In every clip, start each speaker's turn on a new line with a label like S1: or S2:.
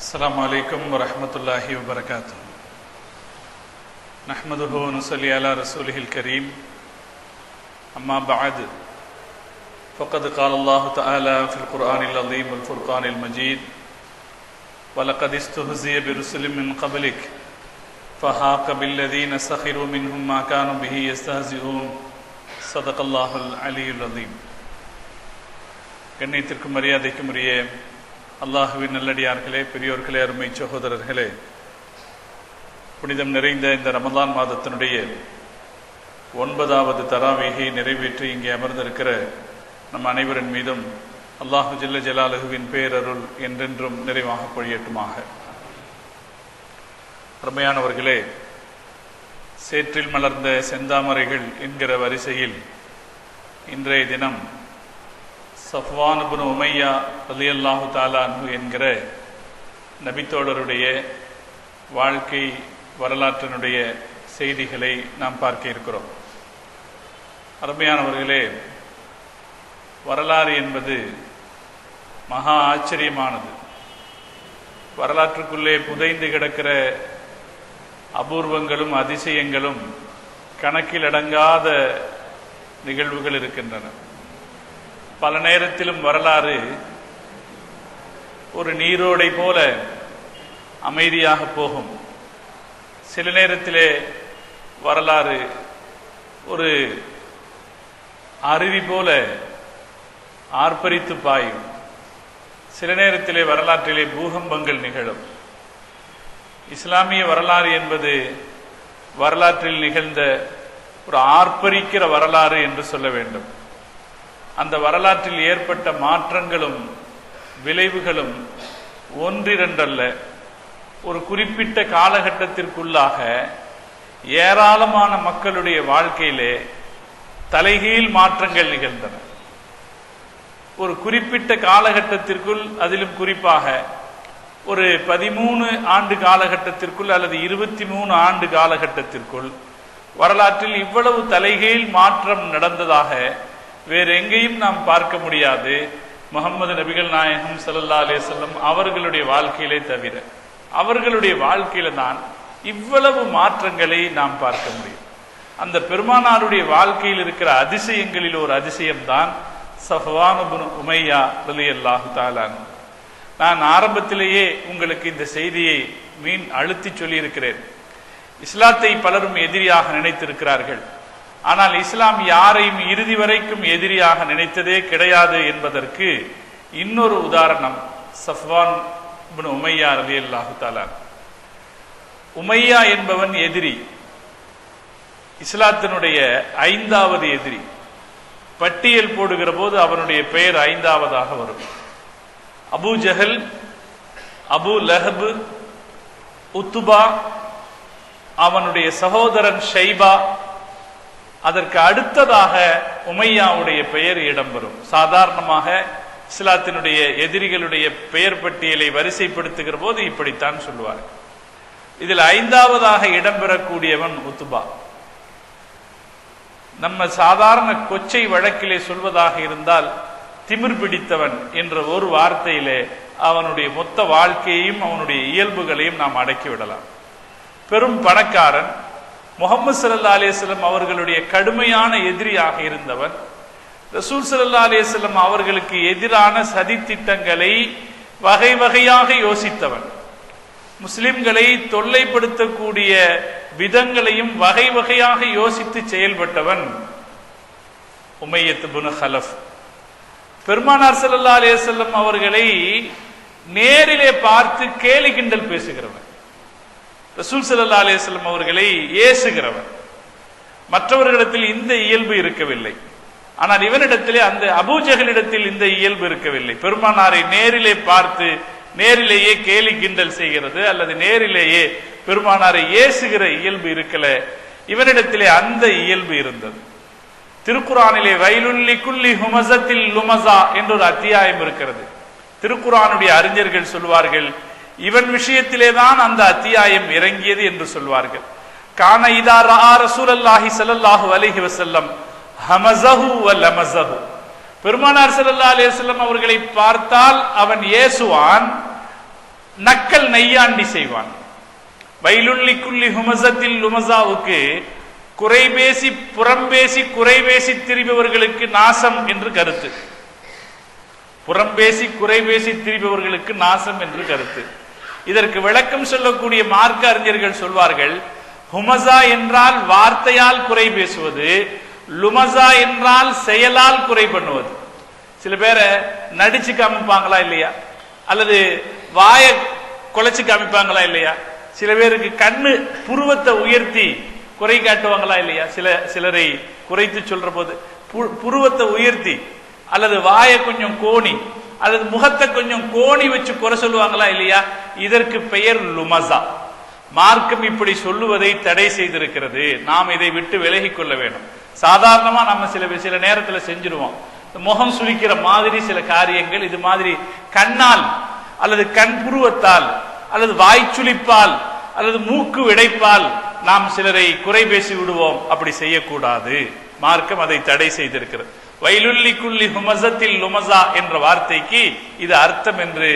S1: السلام عليكم ورحمة الله وبركاته. نحمده ونصلي على رسوله الكريم. أما بعد فقد قال الله تعالى في القرآن العظيم والفرقان المجيد: ولقد استهزئ برسل من قبلك فحاق بالذين سخروا منهم ما كانوا به يستهزئون. صدق الله العلي العظيم. கண்ணியத்திற்கும் மரியாதைக்கும் உரிய அல்லாஹுவின் நல்லடியார்களே, பெரியோர்களே, அருமை சகோதரர்களே, புனிதம் நிறைந்த இந்த ரமலான் மாதத்தினுடைய 9வது தராவீகை நிறைவேற்றி இங்கே அமர்ந்திருக்கிற நம் அனைவரின் மீதும் அல்லாஹு ஜல்ல ஜலாலுஹுவின் பேரருள் என்றென்றும் நிறைவாக பொழியட்டுமாக. அருமையானவர்களே, சேற்றில் மலர்ந்த செந்தாமரைகள் என்கிற வரிசையில் இன்றைய தினம் சஃப்வான் இப்னு உமையா ரலியல்லாஹு தஆலா அன்ஹு என்கிற நபித்தோழருடைய வாழ்க்கை வரலாற்றினுடைய செய்திகளை நாம் பார்க்க இருக்கிறோம். அருமையானவர்களே, வரலாறு என்பது மகா ஆச்சரியமானது. வரலாற்றுக்குள்ளே புதைந்து கிடக்கிற அபூர்வங்களும் அதிசயங்களும் கணக்கில் அடங்காத நிகழ்வுகள் இருக்கின்றன. பல நேரத்திலும் வரலாறு ஒரு நீரோடை போல அமைதியாக போகும். சில நேரத்திலே வரலாறு ஒரு அருவி போல ஆர்ப்பரித்து பாயும். சில நேரத்திலே வரலாற்றிலே பூகம்பங்கள் நிகழும். இஸ்லாமிய வரலாறு என்பது வரலாற்றில் நிகழ்ந்த ஒரு ஆர்ப்பரிக்கிற வரலாறு என்று சொல்ல வேண்டும். அந்த வரலாற்றில் ஏற்பட்ட மாற்றங்களும் விளைவுகளும் ஒன்றிரண்டல்ல, ஒரு குறிப்பிட்ட காலகட்டத்திற்குள்ளாக ஏராளமான மக்களுடைய வாழ்க்கையிலே தலைகீழ் மாற்றங்கள் நிகழ்ந்தன. ஒரு குறிப்பிட்ட காலகட்டத்திற்குள், அதிலும் குறிப்பாக ஒரு 13 ஆண்டு காலகட்டத்திற்குள் அல்லது 23 ஆண்டு காலகட்டத்திற்குள் வரலாற்றில் இவ்வளவு தலைகீழ் மாற்றம் நடந்ததாக வேறு எங்கேயும் நாம் பார்க்க முடியாது, முஹம்மது நபிகள் நாயகம் ஸல்லல்லாஹு அலைஹி வஸல்லம் அவர்களுடைய வாழ்க்கையிலே தவிர. அவர்களுடைய வாழ்க்கையில தான் இவ்வளவு மாற்றங்களை நாம் பார்க்க முடியும். அந்த பெருமானாருடைய வாழ்க்கையில் இருக்கிற அதிசயங்களில் ஒரு அதிசயம்தான் சஃப்வான் இப்னு உமையா ரலியல்லாஹு தஆலா. நான் ஆரம்பத்திலேயே உங்களுக்கு இந்த செய்தியை அழுத்தி சொல்லியிருக்கிறேன். இஸ்லாத்தை பலரும் எதிரியாக நினைத்திருக்கிறார்கள். ஆனால் இஸ்லாம் யாரையும் இறுதி வரைக்கும் எதிரியாக நினைத்ததே கிடையாது என்பதற்கு இன்னொரு உதாரணம் சஃப்வான் இப்னு உமையா ரலியல்லாஹு தஆலா. உமையா என்பவன் எதிரி, இஸ்லாத்தினுடைய 5வது எதிரி. பட்டியல் போடுகிற போது அவனுடைய பெயர் 5வதாக வரும். அபூ ஜஹல், அபூ லஹப், உத்பா, அவனுடைய சகோதரன் ஷைபா, அதற்கு அடுத்ததாக உமையாவுடைய பெயர் இடம்பெறும். சாதாரணமாக இஸ்லாத்தினுடைய எதிரிகளுடைய பெயர் பட்டியலை வரிசைப்படுத்துகிற போது இப்படித்தான் சொல்லுவார். இதில் 5வதாக இடம்பெறக்கூடியவன் உத்பா. நம்ம சாதாரண கொச்சை வழக்கிலே சொல்வதாக இருந்தால் திமிர் பிடித்தவன் என்ற ஒரு வார்த்தையிலே அவனுடைய மொத்த வாழ்க்கையையும் அவனுடைய இயல்புகளையும் நாம் அடக்கிவிடலாம். பெரும் பணக்காரன், முஹம்மது ஸல்லல்லாஹு அலைஹி வஸல்லம் அவர்களுடைய கடுமையான எதிரியாக இருந்தவன், ரசூல் ஸல்லல்லாஹு அலைஹி வஸல்லம் அவர்களுக்கு எதிரான சதி திட்டங்களை வகை வகையாக யோசித்தவன், முஸ்லிம்களை தொல்லைப்படுத்தக்கூடிய விதங்களையும் வகை வகையாக யோசித்து செயல்பட்டவன் உமையத் இப்னு ஹலஃப். பெருமானார் ஸல்லல்லாஹு அலைஹி வஸல்லம் அவர்களை நேரிலே பார்த்து கேலி கிண்டல் பேசுகிறவன், ரசூல் ஸல்லல்லாஹு அலைஹி வஸல்லம் அவர்களை ஏசுகிறவன். மற்றவர்களிடத்தில் இந்த இயல்பு இருக்கவில்லை. ஆனால் இவனிடத்திலே, அந்த அபூ ஜஹலிடத்தில் இந்த இயல்பு இருக்கவில்லை. பெருமானாரை நேரிலே பார்த்து நேரிலேயே கேலி கிண்டல் செய்கிறது அல்லது நேரிலேயே பெருமானாரை ஏசுகிற இயல்பு இருக்கல. இவனிடத்திலே அந்த இயல்பு இருந்தது. திருக்குரானிலே வைலுல் லிகுல்லி ஹுமஸத்தில் லுமஸா என்ற ஒரு அத்தியாயம் இருக்கிறது. திருக்குரானுடைய அறிஞர்கள் சொல்வார்கள், இவன் விஷயத்திலேதான் அந்த அத்தியாயம் இறங்கியது என்று சொல்வார்கள். கான இதா ரஆ ரசூலுல்லாஹி ஸல்லல்லாஹு அலைஹி வஸல்லம் ஹமஸஹு வ லமஸஹு. பெருமானார் ஸல்லல்லாஹு அலைஹி வஸல்லம் அவர்களை பார்த்தால் அவன் ஏசுவான், நக்கல் நையாண்டி செய்வான். வைலுள்ளி குள்ளி ஹுமசத்தில் லுமசாவுக்கு குறைபேசி புறம்பேசி குறைபேசி திரிபவர்களுக்கு நாசம் என்று கருத்து. புறம்பேசி குறைபேசி திரிபவர்களுக்கு நாசம் என்று கருத்து. இதற்கு விளக்கம் சொல்லக்கூடிய மார்க்க அறிஞர்கள் சொல்வார்கள், ஹுமசா என்றால் வார்த்தையால் குறை பேசுவது, லுமசா என்றால் செயலால் குறை பண்ணுவது. சில பேரை நடிச்சு காமிப்பாங்களா இல்லையா, அல்லது வாய குலைச்சு காமிப்பாங்களா இல்லையா, சில பேருக்கு கண்ணு புருவத்தை உயர்த்தி குறை காட்டுவாங்களா இல்லையா, சிலரை குறைத்து சொல்ற போது புருவத்தை உயர்த்தி அல்லது வாயை கொஞ்சம் கோணி அல்லது முகத்தை கொஞ்சம் கோணி வச்சு குறை சொல்லுவாங்களா இல்லையா, இதற்கு பெயர் லுமசா. மார்க்கம் இப்படி சொல்லுவதை தடை செய்திருக்கிறது. நாம் இதை விட்டு விலகி கொள்ள வேண்டும். சாதாரணமா நம்ம சில நேரத்தில் செஞ்சிருவோம். முகம் சுளிக்கிற மாதிரி சில காரியங்கள், இது மாதிரி கண்ணால் அல்லது கண் புருவத்தால் அல்லது வாய்ச்சுளிப்பால் அல்லது மூக்கு விடைப்பால் நாம் சிலரை குறை பேசி விடுவோம். அப்படி செய்யக்கூடாது. மார்க்கம் அதை தடை செய்திருக்கிறது. வைலுள்ளி குள்ளி ஹுமசத்தில் லுமசா என்ற வார்த்தைக்கு இது அர்த்தம் என்று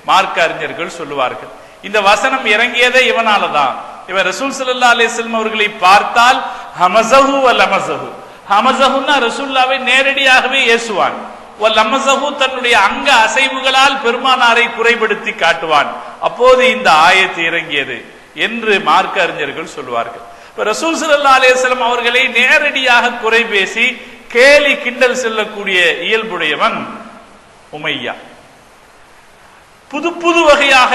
S1: மார்க்க அறிஞர்கள் சொல்லுவார்கள். இந்த வசனம் இறங்கியதே இவனாலதான். இவன் ரசூல் ஸல்லல்லாஹு அலைஹி வஸல்லம் அவர்களை பார்த்தால் ஹமஸஹு வ லமஸஹு, ஹமஸஹுன்னா ரசூலுல்லாஹ்வை நேரடியாகவே ஏசுவான், வ லமஸஹு தன்னுடைய அங்க அசைவுகளால் பெருமானாரை குறைபடுத்தி காட்டுவான். அப்போது இந்த ஆயத்து இறங்கியது என்று மார்க்க அறிஞர்கள் சொல்வார்கள். இப்ப ரசூல் ஸல்லல்லாஹு அலைஹி வஸல்லம் அவர்களை நேரடியாக குறை பேசி கேலி கிண்டல் செல்லக்கூடிய இயல்புடையவன் உமையா. புது வகையாக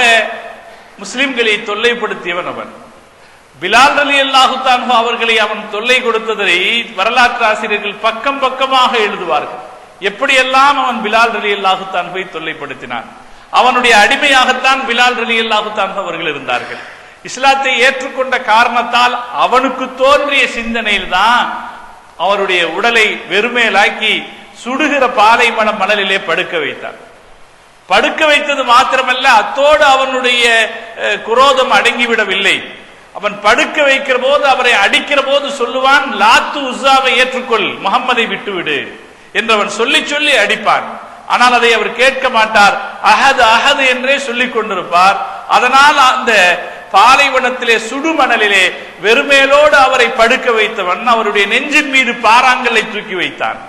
S1: முஸ்லிம்களை தொல்லைப்படுத்தியவன் அவன். பிலால் ரலியல்லாஹு தஆலா அவர்களை அவன் தொல்லை கொடுத்ததை வரலாற்று ஆசிரியர்கள் பக்கம் பக்கமாக எழுதுவார்கள். எப்படியெல்லாம் அவன் பிலால் ரலியல்லாஹு தஆலாவை தொல்லைப்படுத்தினான். அவனுடைய அடிமையாகத்தான் பிலால் ரலியல்லாஹு தஆலா அவர்கள் இருந்தார்கள். இஸ்லாத்தை ஏற்றுக்கொண்ட காரணத்தால் அவனுக்கு தோன்றிய சிந்தனையில் தான் அவருடைய உடலை வெறுமையிலாக்கி சுடுகிற பாலைவன மணலிலே படுக்க வைத்தான். படுக்க வைத்தது மாத்திரமல்ல, அத்தோடு அவனுடைய குரோதம் அடங்கிவிடவில்லை. அவன் படுக்க வைக்கிற போது, அவரை அடிக்கிற போது சொல்லுவான், லாத்து உஸ்ஸாவை ஏற்றுக்கொள், முகம்மதை விட்டுவிடு என்றவன் சொல்லி சொல்லி அடிப்பான். ஆனால் அதை அவர் கேட்க மாட்டார். அஹது அஹது என்றே சொல்லிக் கொண்டிருப்பார். அதனால் அந்த பாலைவனத்திலே சுடுமணலிலே வெறுமேலோடு அவரை படுக்க வைத்தவன் அவருடைய நெஞ்சின் மீது பாறாங்கல்லை தூக்கி வைத்தான்.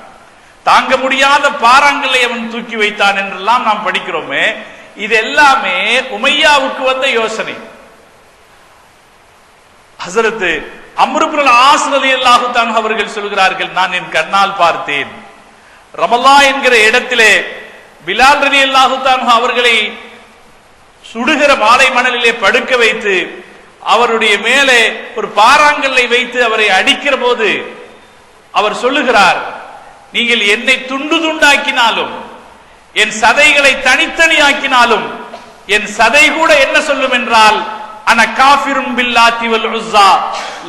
S1: தாங்க முடியாத பாறாங்கல்லை அவன் தூக்கி வைத்தான் என்றெல்லாம் நாம் படிக்கிறோமே. இது எல்லாமே உமையாவுக்கு வந்த யோசனை. ஹஸரத் அம்ர் இப்னு ஆஸ் ரலியல்லாஹு தஆலா அவர்கள் சொல்கிறார்கள், நான் என் கண்ணால் பார்த்தேன். ரமலா என்கிற இடத்திலே பிலால் ரலியல்லாஹு தஆலா அவர்களை சுடுகிற மாலை மணலிலே படுக்க வைத்து அவருடைய மேலே ஒரு பாறாங்கல்லை வைத்து அவரை அடிக்கிற போது அவர் சொல்லுகிறார், நீங்கள் என்னை துண்டு துண்டாக்கினாலும், என் சதைகளை தனித்தனியாக்கினாலும், என் சதை கூட என்ன சொல்லும் என்றால், அன காஃபிரும் பில்லாத்தி வல் உஸ்ஸா,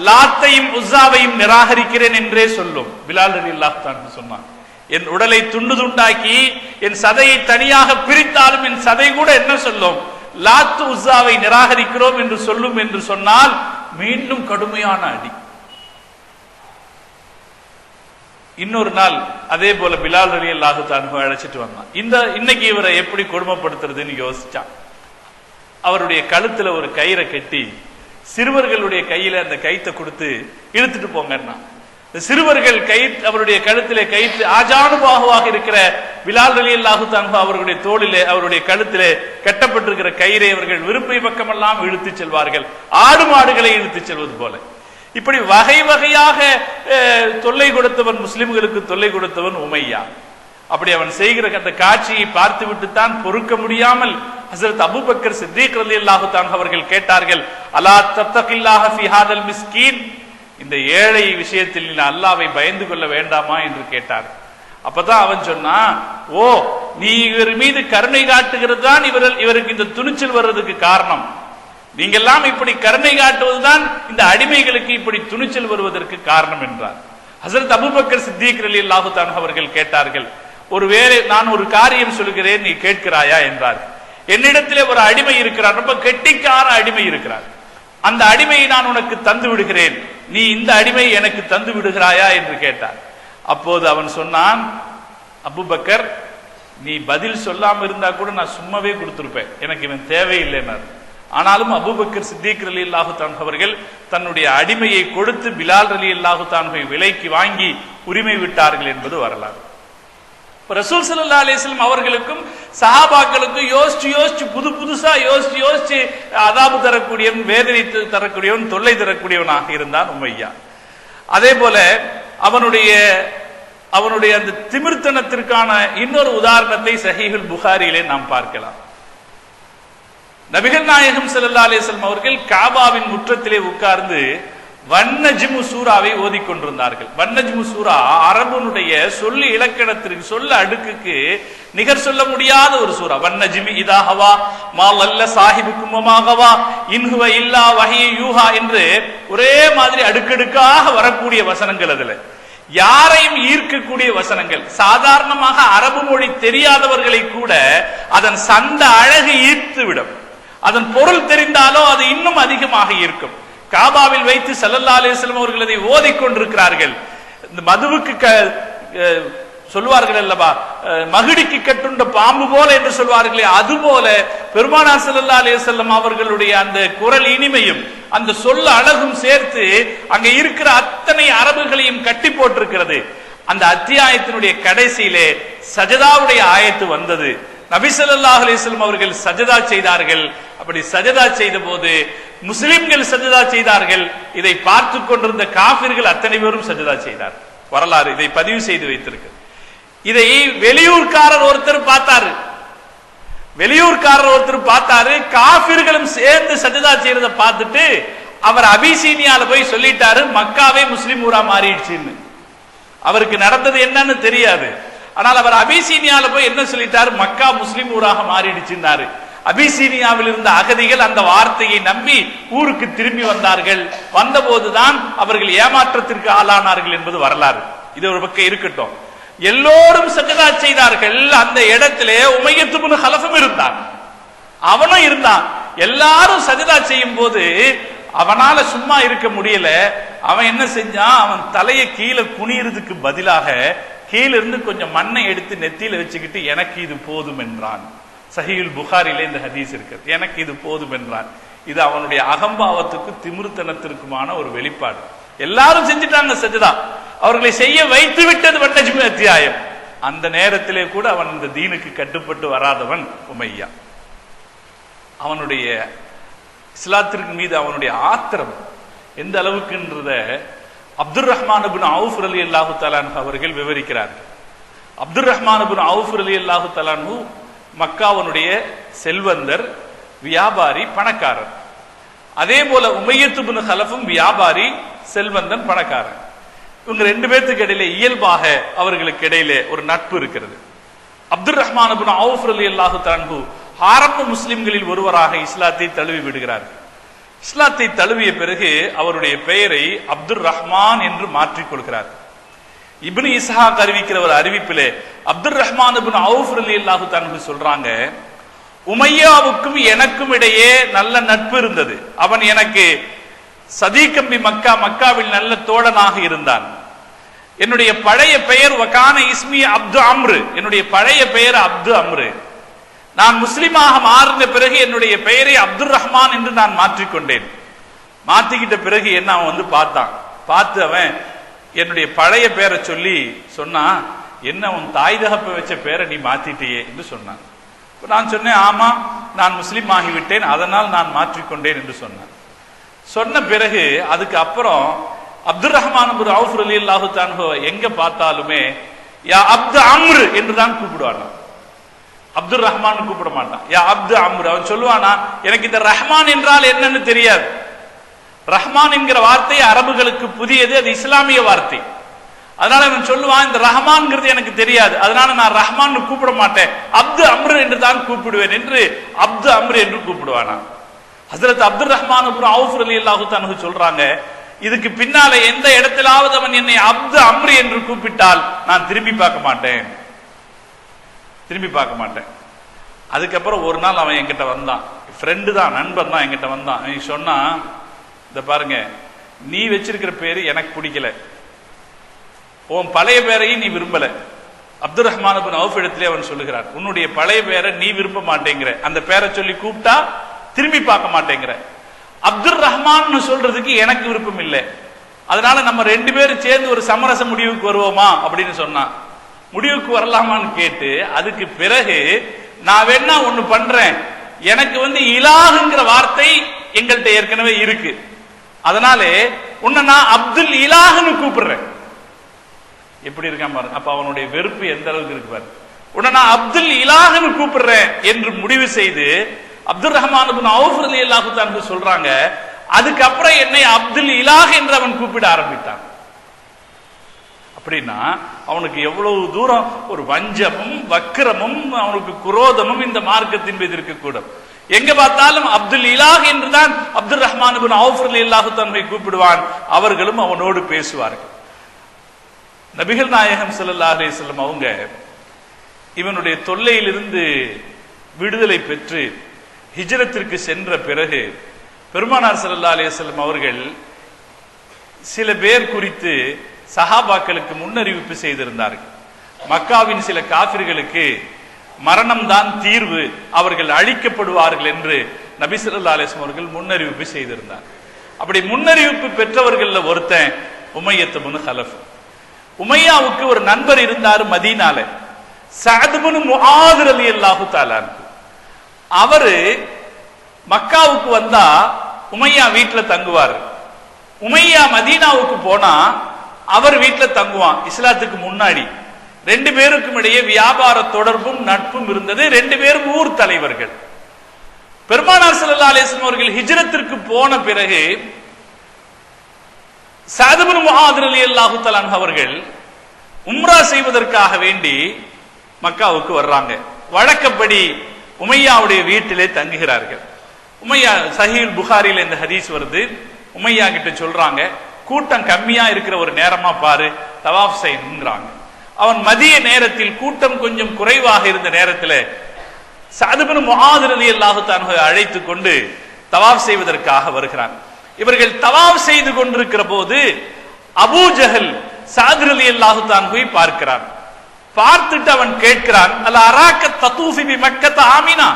S1: லாத்தையும் உஸ்ஸாவையும் நிராகரிக்கிறேன் என்றே சொல்லும். பிலால் ரலியல்லாஹு தஆலா சொன்னான், என் உடலை துண்டு துண்டாக்கி என் சதையை தனியாக பிரித்தாலும் என் சதை கூட என்ன சொல்லும், லாத்து உஸ்ஸாவை நிராகரிக்கிறோம் என்று சொல்லும் என்று சொன்னால் மீண்டும் கடுமையான அடி. இன்னொரு நாள் அதே போல பிலால் ரலியல்லாஹு தஆலா அழைச்சிட்டு வந்தான். இன்னைக்கு இவரை எப்படி கொடுமைப்படுத்துறதுன்னு யோசிச்சான். அவருடைய கழுத்துல ஒரு கயிறை கட்டி சிறுவர்களுடைய கையில அந்த கயித்தை கொடுத்து இழுத்துட்டு போங்கன்னா, சிறுவர்கள் அவருடைய கழுத்திலே கயிற்று ஆஜானுபாகுவாக இருக்கிற பிலால் ரலியல்லாஹு தஆலா அவர்களுடைய தோளிலே அவருடைய கழுத்திலே கட்டப்பட்டிருக்கிற கயிறை அவர்கள் விருப்பை பக்கமெல்லாம் இழுத்து செல்வார்கள், ஆடு மாடுகளை இழுத்து செல்வது போல. இப்படி வகை வகையாக தொல்லை கொடுத்தவன், முஸ்லிம்களுக்கு தொல்லை கொடுத்தவன் உமையா. அப்படி அவன் செய்கிற அந்த காட்சியை பார்த்து விட்டுத்தான் பொறுக்க முடியாமல் ஹஸரத் அபூபக்கர் சித்தீக் ரலியல்லாஹு தஆலா அவர்கள் கேட்டார்கள், அலா தத்தகில்லாஹ ஃபீ ஹாதல் மிஸ்கீன், இந்த ஏழை விஷயத்தில் நீ அல்லாஹ்வை பயந்து கொள்ள வேண்டாமா என்று கேட்டார். அப்பதான் அவன் சொன்னான், ஓ, நீ இவர் மீது கருணை காட்டுகிறது தான் இவருக்கு இந்த துணிச்சல் வர்றதுக்கு காரணம். நீங்கெல்லாம் இப்படி கருணை காட்டுவதுதான் இந்த அடிமைகளுக்கு இப்படி துணிச்சல் வருவதற்கு காரணம் என்றார். ஹஸரத் அபூபக்கர் சித்தீக் ரலியல்லாஹு தஆலா அவர்கள் கேட்டார்கள், ஒருவேளை நான் ஒரு காரியம் சொல்கிறேன், நீ கேட்கிறாயா என்றார். என்னிடத்திலே ஒரு அடிமை இருக்கிறார், ரொம்ப கெட்டிக்கார அடிமை இருக்கிறார். அந்த அடிமையை நான் உனக்கு தந்து விடுகிறேன், நீ இந்த அடிமை எனக்கு தந்து விடுகிறாயா என்று கேட்டார். அப்போது அவன் சொன்னான், அபூபக்கர், நீ பதில் சொல்லாம இருந்தா கூட நான் சும்மாவே கொடுத்திருப்பேன், எனக்கு இவன் தேவையில்லைன்னார். ஆனாலும் அபூபக்கர் சித்திக் ரலியல்லாஹு தஆலா அவர்கள் தன்னுடைய அடிமையை கொடுத்து பிலால் ரலியல்லாஹு தஆலா விலைக்கு வாங்கி உரிமை விட்டார்கள் என்பது வரலாறு. ரசூல் ஸல்லல்லாஹு அலைஹி வஸல்லம் அவர்களுக்கும் சஹாபாக்களுக்கும் யோசிச்சு புதுசா யோசிச்சு அதாபு தரக்கூடியவன், வேதனை தரக்கூடியவன், தொல்லை தரக்கூடியவனாக இருந்தான் உமையா. அதே போல அவனுடைய அந்த திமிர்த்தனத்திற்கான இன்னொரு உதாரணத்தை சஹீஹுல் புகாரியிலே நாம் பார்க்கலாம். நபிகள் நாயகம் ஸல்லல்லாஹு அலைஹி வஸல்லம் அவர்கள் காபாவின் முற்றத்திலே உட்கார்ந்து வன்னஜ்மு சூராவை ஓதிக்கொண்டிருந்தார்கள். வன்னஜ்மு சூரா அரபுனுடைய சொல்லு இலக்கணத்திற்கு, சொல்ல அடுக்குக்கு நிகர் சொல்ல முடியாத ஒரு சூரா. வன்னஜ்மி இதா ஹவா மா லல்ல சாஹிபுக்கும் வமா கவா இன் ஹுவ இல்லா வஹி யூஹா என்று ஒரே மாதிரி அடுக்கடுக்காக வரக்கூடிய வசனங்கள். அதுல யாரையும் ஈர்க்கக்கூடிய வசனங்கள். சாதாரணமாக அரபு மொழி தெரியாதவர்களை கூட அதன் சந்த அழகு ஈர்த்து விடும். அதன் பொருள் தெரிந்தாலோ அது இன்னும் அதிகமாக ஈர்க்கும். காபாவில் வைத்து ஸல்லல்லாஹு அலைஹி வஸல்லம் அவர்கள் அதை ஓதிக்கொண்டிருக்கிறார்கள். இந்த மதுவுக்கு சொல்வார்கள் அல்லவா, மகிடிக்கு கட்டுண்ட பாம்பு போல என்று சொல்வார்களே, அதுபோல பெருமானார் ஸல்லல்லாஹு அலைஹி வஸல்லம் அவர்களுடைய அந்த குரல் இனிமையும் அந்த சொல்ல அழகும் சேர்த்து அங்க இருக்கிற அத்தனை அரபுகளையும் கட்டி போட்டிருக்கிறது. அந்த அத்தியாயத்தினுடைய கடைசியிலே சஜதாவுடைய ஆயத்து வந்தது. நபி ஸல்லல்லாஹு அலைஹி வஸல்லம் அவர்கள் சஜதா செய்தார்கள். அப்படி சஜதா செய்த போது முஸ்லிம்கள் சஜதா செய்தார்கள். இதை பார்த்து கொண்டிருந்த காபிர்கள் அத்தனை பேரும் சஜதா செய்தார். வரலாறு இதை பதிவு செய்து வைத்திருக்கு. இதை வெளியூர்காரர் ஒருத்தர் பார்த்தாரு. காபிர்களும் சேர்ந்து சஜதா செய்யறத பார்த்துட்டு அவர் அபிசீனியால போய் சொல்லிட்டாரு, மக்காவே முஸ்லிம் ஊரா மாறிடுச்சுன்னு. அவருக்கு நடந்தது என்னன்னு தெரியாது. ஆனால் அவர் அபிசீனியால போய் என்ன சொல்லிட்டாரு, மக்கா முஸ்லிம் ஊராக மாறிடுச்சுன்னாரு. அபிசீனியாவில் இருந்த அகதிகள் அந்த வார்த்தையை நம்பி ஊருக்கு திரும்பி வந்தார்கள். வந்தபோதுதான் அவர்கள் ஏமாற்றத்திற்கு ஆளானார்கள் என்பது வரலாறு. இது ஒரு பக்கம் இருக்கட்டும். எல்லோரும் சஜதா செய்தார்கள். அந்த இடத்திலே உமையத் இப்னு ஹலஃபும் இருந்தான், அவனும் இருந்தான். எல்லாரும் சஜதா செய்யும் போது அவனால சும்மா இருக்க முடியல. அவன் என்ன செஞ்சான், அவன் தலையை கீழே குனியறதுக்கு பதிலாக கீழே இருந்து கொஞ்சம் மண்ணை எடுத்து நெத்தியில வச்சுக்கிட்டு எனக்கு இது போதும் என்றான். சஹீஹுல் புகாரிலே இந்த ஹதீஸ் இருக்கிறது. எனக்கு இது போதும் என்றான். இது அவனுடைய அகம்பாவத்துக்கு திமிர்த்தனத்திற்குமான ஒரு வெளிப்பாடு. எல்லாரும் செஞ்சுட்டாங்க சஜதா, அவர்களை செய்ய வைத்து விட்டது வன்னஜ்மு அத்தியாயம். அந்த நேரத்திலே கூட அவன் இந்த தீனுக்கு கட்டுப்பட்டு வராதவன் உமையா. அவனுடைய இஸ்லாத்திற்கு மீது அவனுடைய ஆத்திரம் எந்த அளவுக்குன்றத அப்துர் ரஹ்மான் இப்னு அவுஃப் ரலியல்லாஹு தஆலா அன்ஹு அவர்கள் விவரிக்கிறார்கள். அப்துர் ரஹ்மான் இப்னு அவுஃப் ரலியல்லாஹு தஆலா அன்ஹு மக்காவுடைய செல்வந்தர், வியாபாரி, பணக்காரர். அதே போல உமையத் இப்னு ஹலஃபும் வியாபாரி, செல்வந்தன், பணக்காரன். இவங்க ரெண்டு பேருக்கு இடையிலே இயல்பாக அவர்களுக்கு இடையிலே ஒரு நட்பு இருக்கிறது. அப்துர் ரஹ்மான் இப்னு அவுஃப் ரலியல்லாஹு தஆலா அன்ஹு ஆரம்ப முஸ்லிம்களில் ஒருவராக இஸ்லாத்தை தழுவி விடுகிறார். இஸ்லாத்தை தழுவிய பிறகு அவருடைய பெயரை அப்துர் ரஹ்மான் என்று மாற்றிக்கொள்கிறார். இப்னு இஸ்ஹாக் அறிவிக்கிற ஒரு அறிவிப்பிலே அப்துர் ரஹ்மான் இப்னு அவுஃப் ரலியல்லாஹு தஆலா அன்ஹு சொல்றாங்க, உமையாவுக்கும் எனக்கும் இடையே நல்ல நட்பு இருந்தது. அவன் எனக்கு சதீகம்பி மக்கா, மக்காவில் நல்ல தோழனாக இருந்தான். என்னுடைய பழைய பெயர் வகான இஸ்மி அப்து அம்ரு, என்னுடைய பழைய பெயர் அப்து அம்ரு. நான் முஸ்லிமாக மாறின பிறகு என்னுடைய பெயரை அப்துர் ரஹ்மான் என்று நான் மாற்றிக்கொண்டேன். மாத்திக்கிட்ட பிறகு என்ன அவன் வந்து பார்த்து அவன் என்னுடைய பழைய பெயரை சொல்லி சொன்னா, என்ன உன் தாய் தகப்ப வச்ச பேரை நீ மாத்திட்டியே என்று சொன்னான். நான் சொன்னேன், ஆமா நான் முஸ்லீம் ஆகிவிட்டேன், அதனால் நான் மாற்றிக்கொண்டேன் என்று சொன்னான். சொன்ன பிறகு அதுக்கு அப்புறம் அப்துர் ரஹ்மான் இப்னு அவுஃப் ரலியல்லாஹு தஆலா அன்ஹு எங்க பார்த்தாலுமே யா அப்து அம்ரு என்று தான் கூப்பிடுவான். அப்துர் ரஹ்மான் கூப்பிட மாட்டான், யா அப்து அம்ரு. அவன் சொல்லுவானா, எனக்கு இந்த ரஹ்மான் என்றால் என்னன்னு தெரியாது. ரஹ்மான் என்கிற வார்த்தை அரபுகளுக்கு புதியது, அது இஸ்லாமிய வார்த்தை. அதனால அவன் சொல்லுவான், இந்த ரஹ்மான்ங்கிறது எனக்கு தெரியாது, அதனால நான் ரஹ்மான் கூப்பிட மாட்டேன், அப்து அம்ரு என்று தான் கூப்பிடுவேன் என்று அப்து அம்ரு என்று கூப்பிடுவானா. ஹஜ்ரத் அப்துர் ரஹ்மான் இப்னு அவுஃப் ரலியல்லாஹு தஆலா அன்ஹு சொல்றாங்க, இதுக்கு பின்னால எந்த இடத்திலாவது அவன் என்னை அப்து அம்ரு என்று கூப்பிட்டால் நான் திரும்பி பார்க்க மாட்டேன். அதுக்கப்புறம் ஒரு நாள் அவன் என்கிட்ட வந்தான், ஃப்ரெண்டு தான், நண்பன் தான், என்கிட்ட வந்தான். அவன் சொன்னா, இந்த பாருங்க, நீ வச்சிருக்கிற பேரு எனக்கு பிடிக்கல, உன் பழைய பேரையும் நீ விரும்பல, அப்துல் ரஹ்மான் இப்னு அவுஃப் இடத்திலே அவன் சொல்லுகிறான், உன்னுடைய பழைய பேரை நீ விரும்ப மாட்டேங்கிற, அந்த பேரை சொல்லி கூப்பிட்டா திரும்பி பார்க்க மாட்டேங்கிற, அப்துல் ரஹ்மான் சொல்றதுக்கு எனக்கு விருப்பம் இல்லை, அதனால நம்ம 2 பேரும் சேர்ந்து ஒரு சமரச முடிவுக்கு வருவோமா அப்படின்னு சொன்னான். முடிவுக்கு வரலாமான்னு கேட்டு அதுக்கு பிறகு நான் வேணா ஒண்ணு பண்றேன், எனக்கு இலாஹுங்கிற வார்த்தை எங்கள்கிட்ட ஏற்கனவே இருக்கு, அதனால உன்னை நான் அப்துல் இலாஹ்னு கூப்பிடுறேன். எப்படி இருக்கான் பாருங்க. அப்ப அவனுடைய வெறுப்பு எந்த அளவுக்கு இருக்கு பாரு. உன்னை நான் அப்துல் இலாஹ்னு கூப்பிடுறேன் என்று முடிவு செய்து அப்துல் ரஹ்மான் இப்னு அவுஃப் ரலியல்லாஹு தஆலா சொல்றாங்க, அதுக்கப்புறம் என்னை அப்துல் இலாஹ் என்று அவன் கூப்பிட ஆரம்பித்தான். அப்படின்னா அவனுக்கு எவ்வளவு தூரம் ஒரு வஞ்சமும் வக்கிரமும் அவனுக்கு குரோதமும் இந்த மார்க்கத்தின் மீது இருக்கக்கூடும். எங்க பார்த்தாலும் அப்துல் இலாஹ் என்றுதான் அப்துல் ரஹ்மான் இப்னு அவுஃப் ரலியல்லாஹு தஆலா கூப்பிடுவான். அவர்களும் அவனோடு பேசுவார்கள். நபிகள் நாயகம் ஸல்லல்லாஹு அலைஹி வஸல்லம் அவங்க இவனுடைய தொல்லையிலிருந்து விடுதலை பெற்று ஹிஜ்ரத்திற்கு சென்ற பிறகு பெருமானார் ஸல்லல்லாஹு அலைஹி வஸல்லம் அவர்கள் சில பேர் குறித்து சஹாபாக்களுக்கு முன்னறிவிப்பு செய்திருந்தார்கள். மக்காவின் சில காஃபிர்களுக்கு மரணம்தான் தீர்வு, அவர்கள் அழிக்கப்படுவார்கள் என்று நபி ஸல்லல்லாஹு அலைஹி வஸல்லம் அவர்கள் முன்னறிவிப்பு செய்திருந்தார். அப்படி முன்னறிவிப்பு பெற்றவர்கள் ஒருத்தன் உமையத் இப்னு ஹலஃப். உமையாவுக்கு ஒரு நண்பர் இருந்தார் மதீனால, சஅத் இப்னு முஆத் ரலியல்லாஹு தஆலா. அவரு மக்காவுக்கு வந்தா உமையா வீட்டுல தங்குவார். உமையா மதீனாவுக்கு போனா அவர் வீட்டுல தங்குவான். இஸ்லாத்துக்கு முன்னாடி 2 பேருக்கும் இடையே வியாபார தொடர்பும் நட்பும் இருந்தது. 2 பேரும் ஊர் தலைவர்கள். பெருமானார் ஸல்லல்லாஹு அலைஹி வஸல்லம் அவர்கள் ஹிஜ்ரத்திற்கு போன பிறகு சஅத் இப்னு முஆத் ரலியல்லாஹு தஆலா அவர்கள் உம்ரா செய்வதற்காக வேண்டி மக்காவுக்கு வர்றாங்க. வழக்கப்படி உமையாவுடைய வீட்டிலே தங்குகிறார்கள். உமையா சஹீஹ் புகாரில இந்த ஹதீஸ் வருது. உமையா கிட்ட சொல்றாங்க, கூட்டம் கம்மியா இருக்கிற ஒரு நேரமா பாரு, தவாஃப் செய்யணும்ங்கறாங்க. அவன் மதிய நேரத்தில் கூட்டம் கொஞ்சம் குறைவாக இருந்த நேரத்தில் சஅத் இப்னு முஆத் ரலியல்லாஹு தஆலா அழைத்து கொண்டு தவாஃப் செய்வதற்காக வருகிறான். இவர்கள் தவாஃப் செய்து கொண்டிருக்கிற போது அபூ ஜஹல் சஅத் ரலியல்லாஹு தஆலாவை பார்க்கிறான். பார்த்துட்டு அவன் கேட்கிறான், அல் அராக ததூஃபி பி மக்கத ஆமினா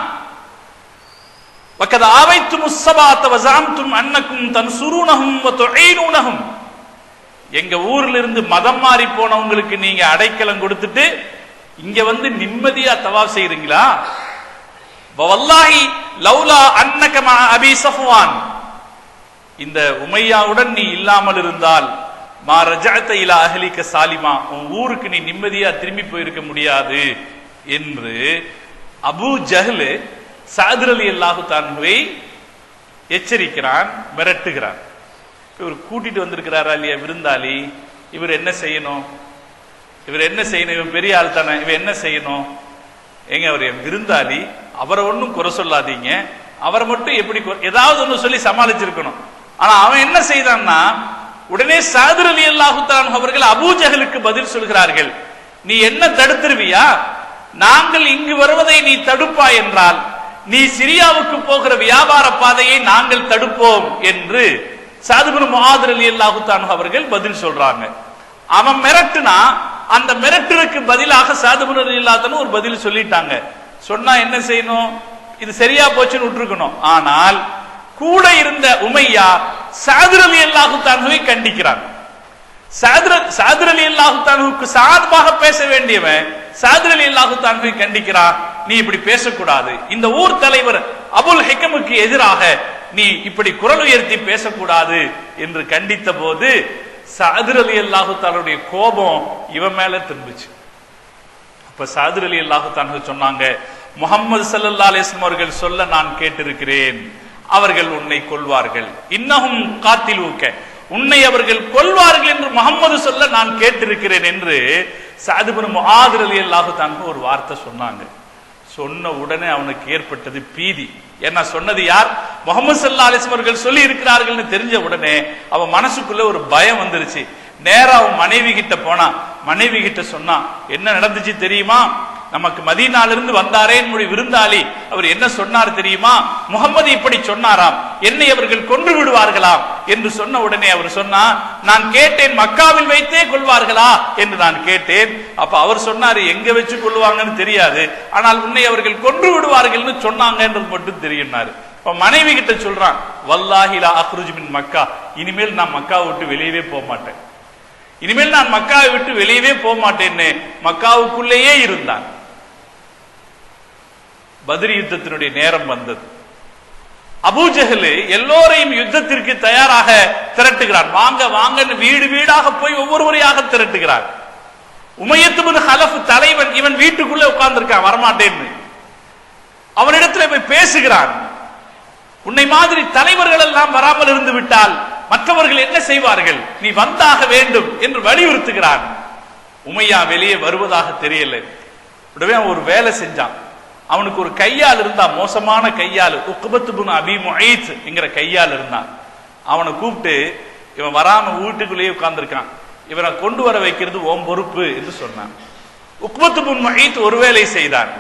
S1: வகத ஆவைத்துமுஸ் ஸபாத வஸஅம்தும் அன்னகும் தன்சுரூனஹும் வ துஈனூனஹும். எங்க ஊர்ல இருந்து மதம் மாறி போனவங்களுக்கு நீங்க அடைக்கலம் கொடுத்துட்டு இங்க நிம்மதியா தவாஃப் செய்றீங்களா? வல்லாஹி லௌலா அன்னக மா அபி ஸஃப்வான், இந்த உமையாவுடன் நீ இல்லாமல் இருந்தால் மா ரஜஅத இலா அஹ்லிக சாலிமா, உன் ஊருக்கு நீ நிம்மதியா திரும்பி போயிருக்க முடியாது என்று அபூ ஜஹல் சஅத் ரலியல்லாஹு தஆலாவை எச்சரிக்கிறான், மிரட்டுகிறான். இவர் கூட்டிட்டு வந்திருக்கிறாரா இல்லையா விருந்தாளி, இவர் என்ன செய்யணும்? இவன் பெரிய ஆள் தானே, இவன் என்ன செய்யணும்? எங்க அவர் விருந்தாளி, அவரை ஒன்னும் குறை சொல்லாதீங்க, அவரை மட்டும் எப்படி ஏதாவது ஒண்ணு சொல்லி சமாளிச்சிருக்கணும். ஆனா அவன் என்ன செய்தான்னா, உடனே சஅத் ரலியல்லாஹு தஆலா அவர்கள் அபூ ஜஹலுக்கு பதில் சொல்கிறார்கள், நீ என்ன தடுத்துருவியா? நாங்கள் இங்கு வருவதை நீ தடுப்பாய் என்றால் நீ சிரியாவுக்கு போகிற வியாபார பாதையை நாங்கள் தடுப்போம் என்று சஅத் இப்னு முஆத் ரலியல்லாஹு தஆலா அவர்கள் பதில் சொல்றாங்க. அவன் மிரட்டுனா அந்த மிரட்டலுக்கு பதிலாக சஅத் இப்னு ரலியல்லாஹு தஆலா ஒரு பதில் சொல்லிட்டாங்க. சொன்னா என்ன செய்யணும்? இது சரியா போச்சுன்னு விட்டுருக்கணும். ஆனால் கூட இருந்த உமையா சஅத் ரலியல்லாஹு தஆலாவை கண்டிக்கிறான். சஅத் ரலியல்லாஹு தஆலாவுக்கு சாதமாக பேச வேண்டியவன் சஅத் ரலியல்லாஹு தஆலாவை கண்டிக்கிறான், நீ இப்படி பேசக்கூடாது, இந்த ஊர் தலைவர் அபுல் ஹிகமுக்கு எதிராக நீ இப்படி குரல் உயர்த்தி பேசக்கூடாது என்று கண்டித்த போது சஅத் ரலியல்லாஹு தஆலாவுடைய கோபம் இவன் மேல திரும்பிச்சு. அப்ப சஅத் ரலியல்லாஹு தஆலா சொன்னாங்க, முஹம்மது ஸல்லல்லாஹு அலைஹி வஸல்லம் அவர்கள் சொல்ல நான் கேட்டிருக்கிறேன், அவர்கள் உன்னை கொல்வார்கள், இன்னஹும் காத்திலூக, உன்னை அவர்கள் கொல்வார்கள் என்று முஹம்மது சொல்ல நான் கேட்டிருக்கிறேன் என்று சஅத் இப்னு முஆத் ரலியல்லாஹு தஆலா ஒரு வார்த்தை சொன்னாங்க. சொன்ன உடனே அவனுக்கு ஏற்பட்டது பீதி. ஏன்னா சொன்னது யார்? முஹம்மது ஸல்லல்லாஹு அலைஹி வஸல்லம் அவர்கள் சொல்லி இருக்கிறார்கள் தெரிஞ்ச உடனே அவன் மனசுக்குள்ள ஒரு பயம் வந்துருச்சு. நேரா அவன் மனைவி கிட்ட போனா, மனைவி கிட்ட சொன்னா, என்ன நடந்துச்சு தெரியுமா? நமக்கு மதீனாலிருந்து வந்தாரே நம்முடைய விருந்தாளி, அவர் என்ன சொன்னார் தெரியுமா? முகமது இப்படி சொன்னாராம், என்னை அவர்கள் கொன்று விடுவார்களாம் என்று சொன்ன உடனே அவர் சொன்னார், நான் கேட்டேன் மக்காவில் வைத்தே கொள்வார்களா என்று நான் கேட்டேன். அப்ப அவர் சொன்னாரு, எங்க வச்சு கொள்வாங்கன்னு தெரியாது, ஆனால் உன்னை அவர்கள் கொன்று விடுவார்கள் சொன்னாங்கன்றது மட்டும் தெரியும்னாரு. மனைவி கிட்ட சொல்றான், வல்லாஹி லா அக்ருஜு மின் மக்கா, இனிமேல் நான் மக்காவை விட்டு வெளியவே போக மாட்டேன், இனிமேல் நான் மக்காவை விட்டு வெளியவே போக மாட்டேன்னு மக்காவுக்குள்ளேயே இருந்தான். பத்ர் யுத்தத்தினுடைய நேரம் வந்தது. அபூஜஹல் எல்லோரையும் யுத்தத்திற்கு தயாராக திரட்டுகிறான். வாங்க வாங்கன்னு வீடு வீடாக போய் ஒவ்வொருவரையாக திரட்டுகிறான். உமையத் பின் ஹலஃப் தலைவன், இவன் வீட்டுக்குள்ள உட்கார்ந்திருக்கான், வரமாட்டேன்னு. அவனிடத்துல போய் பேசுகிறான், உன்னை மாதிரி தலைவர்கள் எல்லாம் வராமல் இருந்து விட்டால் மற்றவர்கள் என்ன செய்வார்கள், நீ வந்தாக வேண்டும் என்று வலியுறுத்துகிறான். உமையா வெளியே வருவதாக தெரியல. உடனே அவன் ஒரு வேலை செஞ்சான். அவனுக்கு ஒரு கையால் இருந்தா, மோசமான கையால், உக்பத் பின் அபி முஐத் என்கிற கையால் இருந்தான். அவனை கூப்பிட்டு, இவன் வராம வீட்டுக்குள்ளேயே உட்கார்ந்திருக்கான், இவனை கொண்டு வர வைக்கிறது ஓம் பொறுப்பு என்று சொன்னான். உக்பத் பின் முஐத் ஒரு வேலை செய்தான்.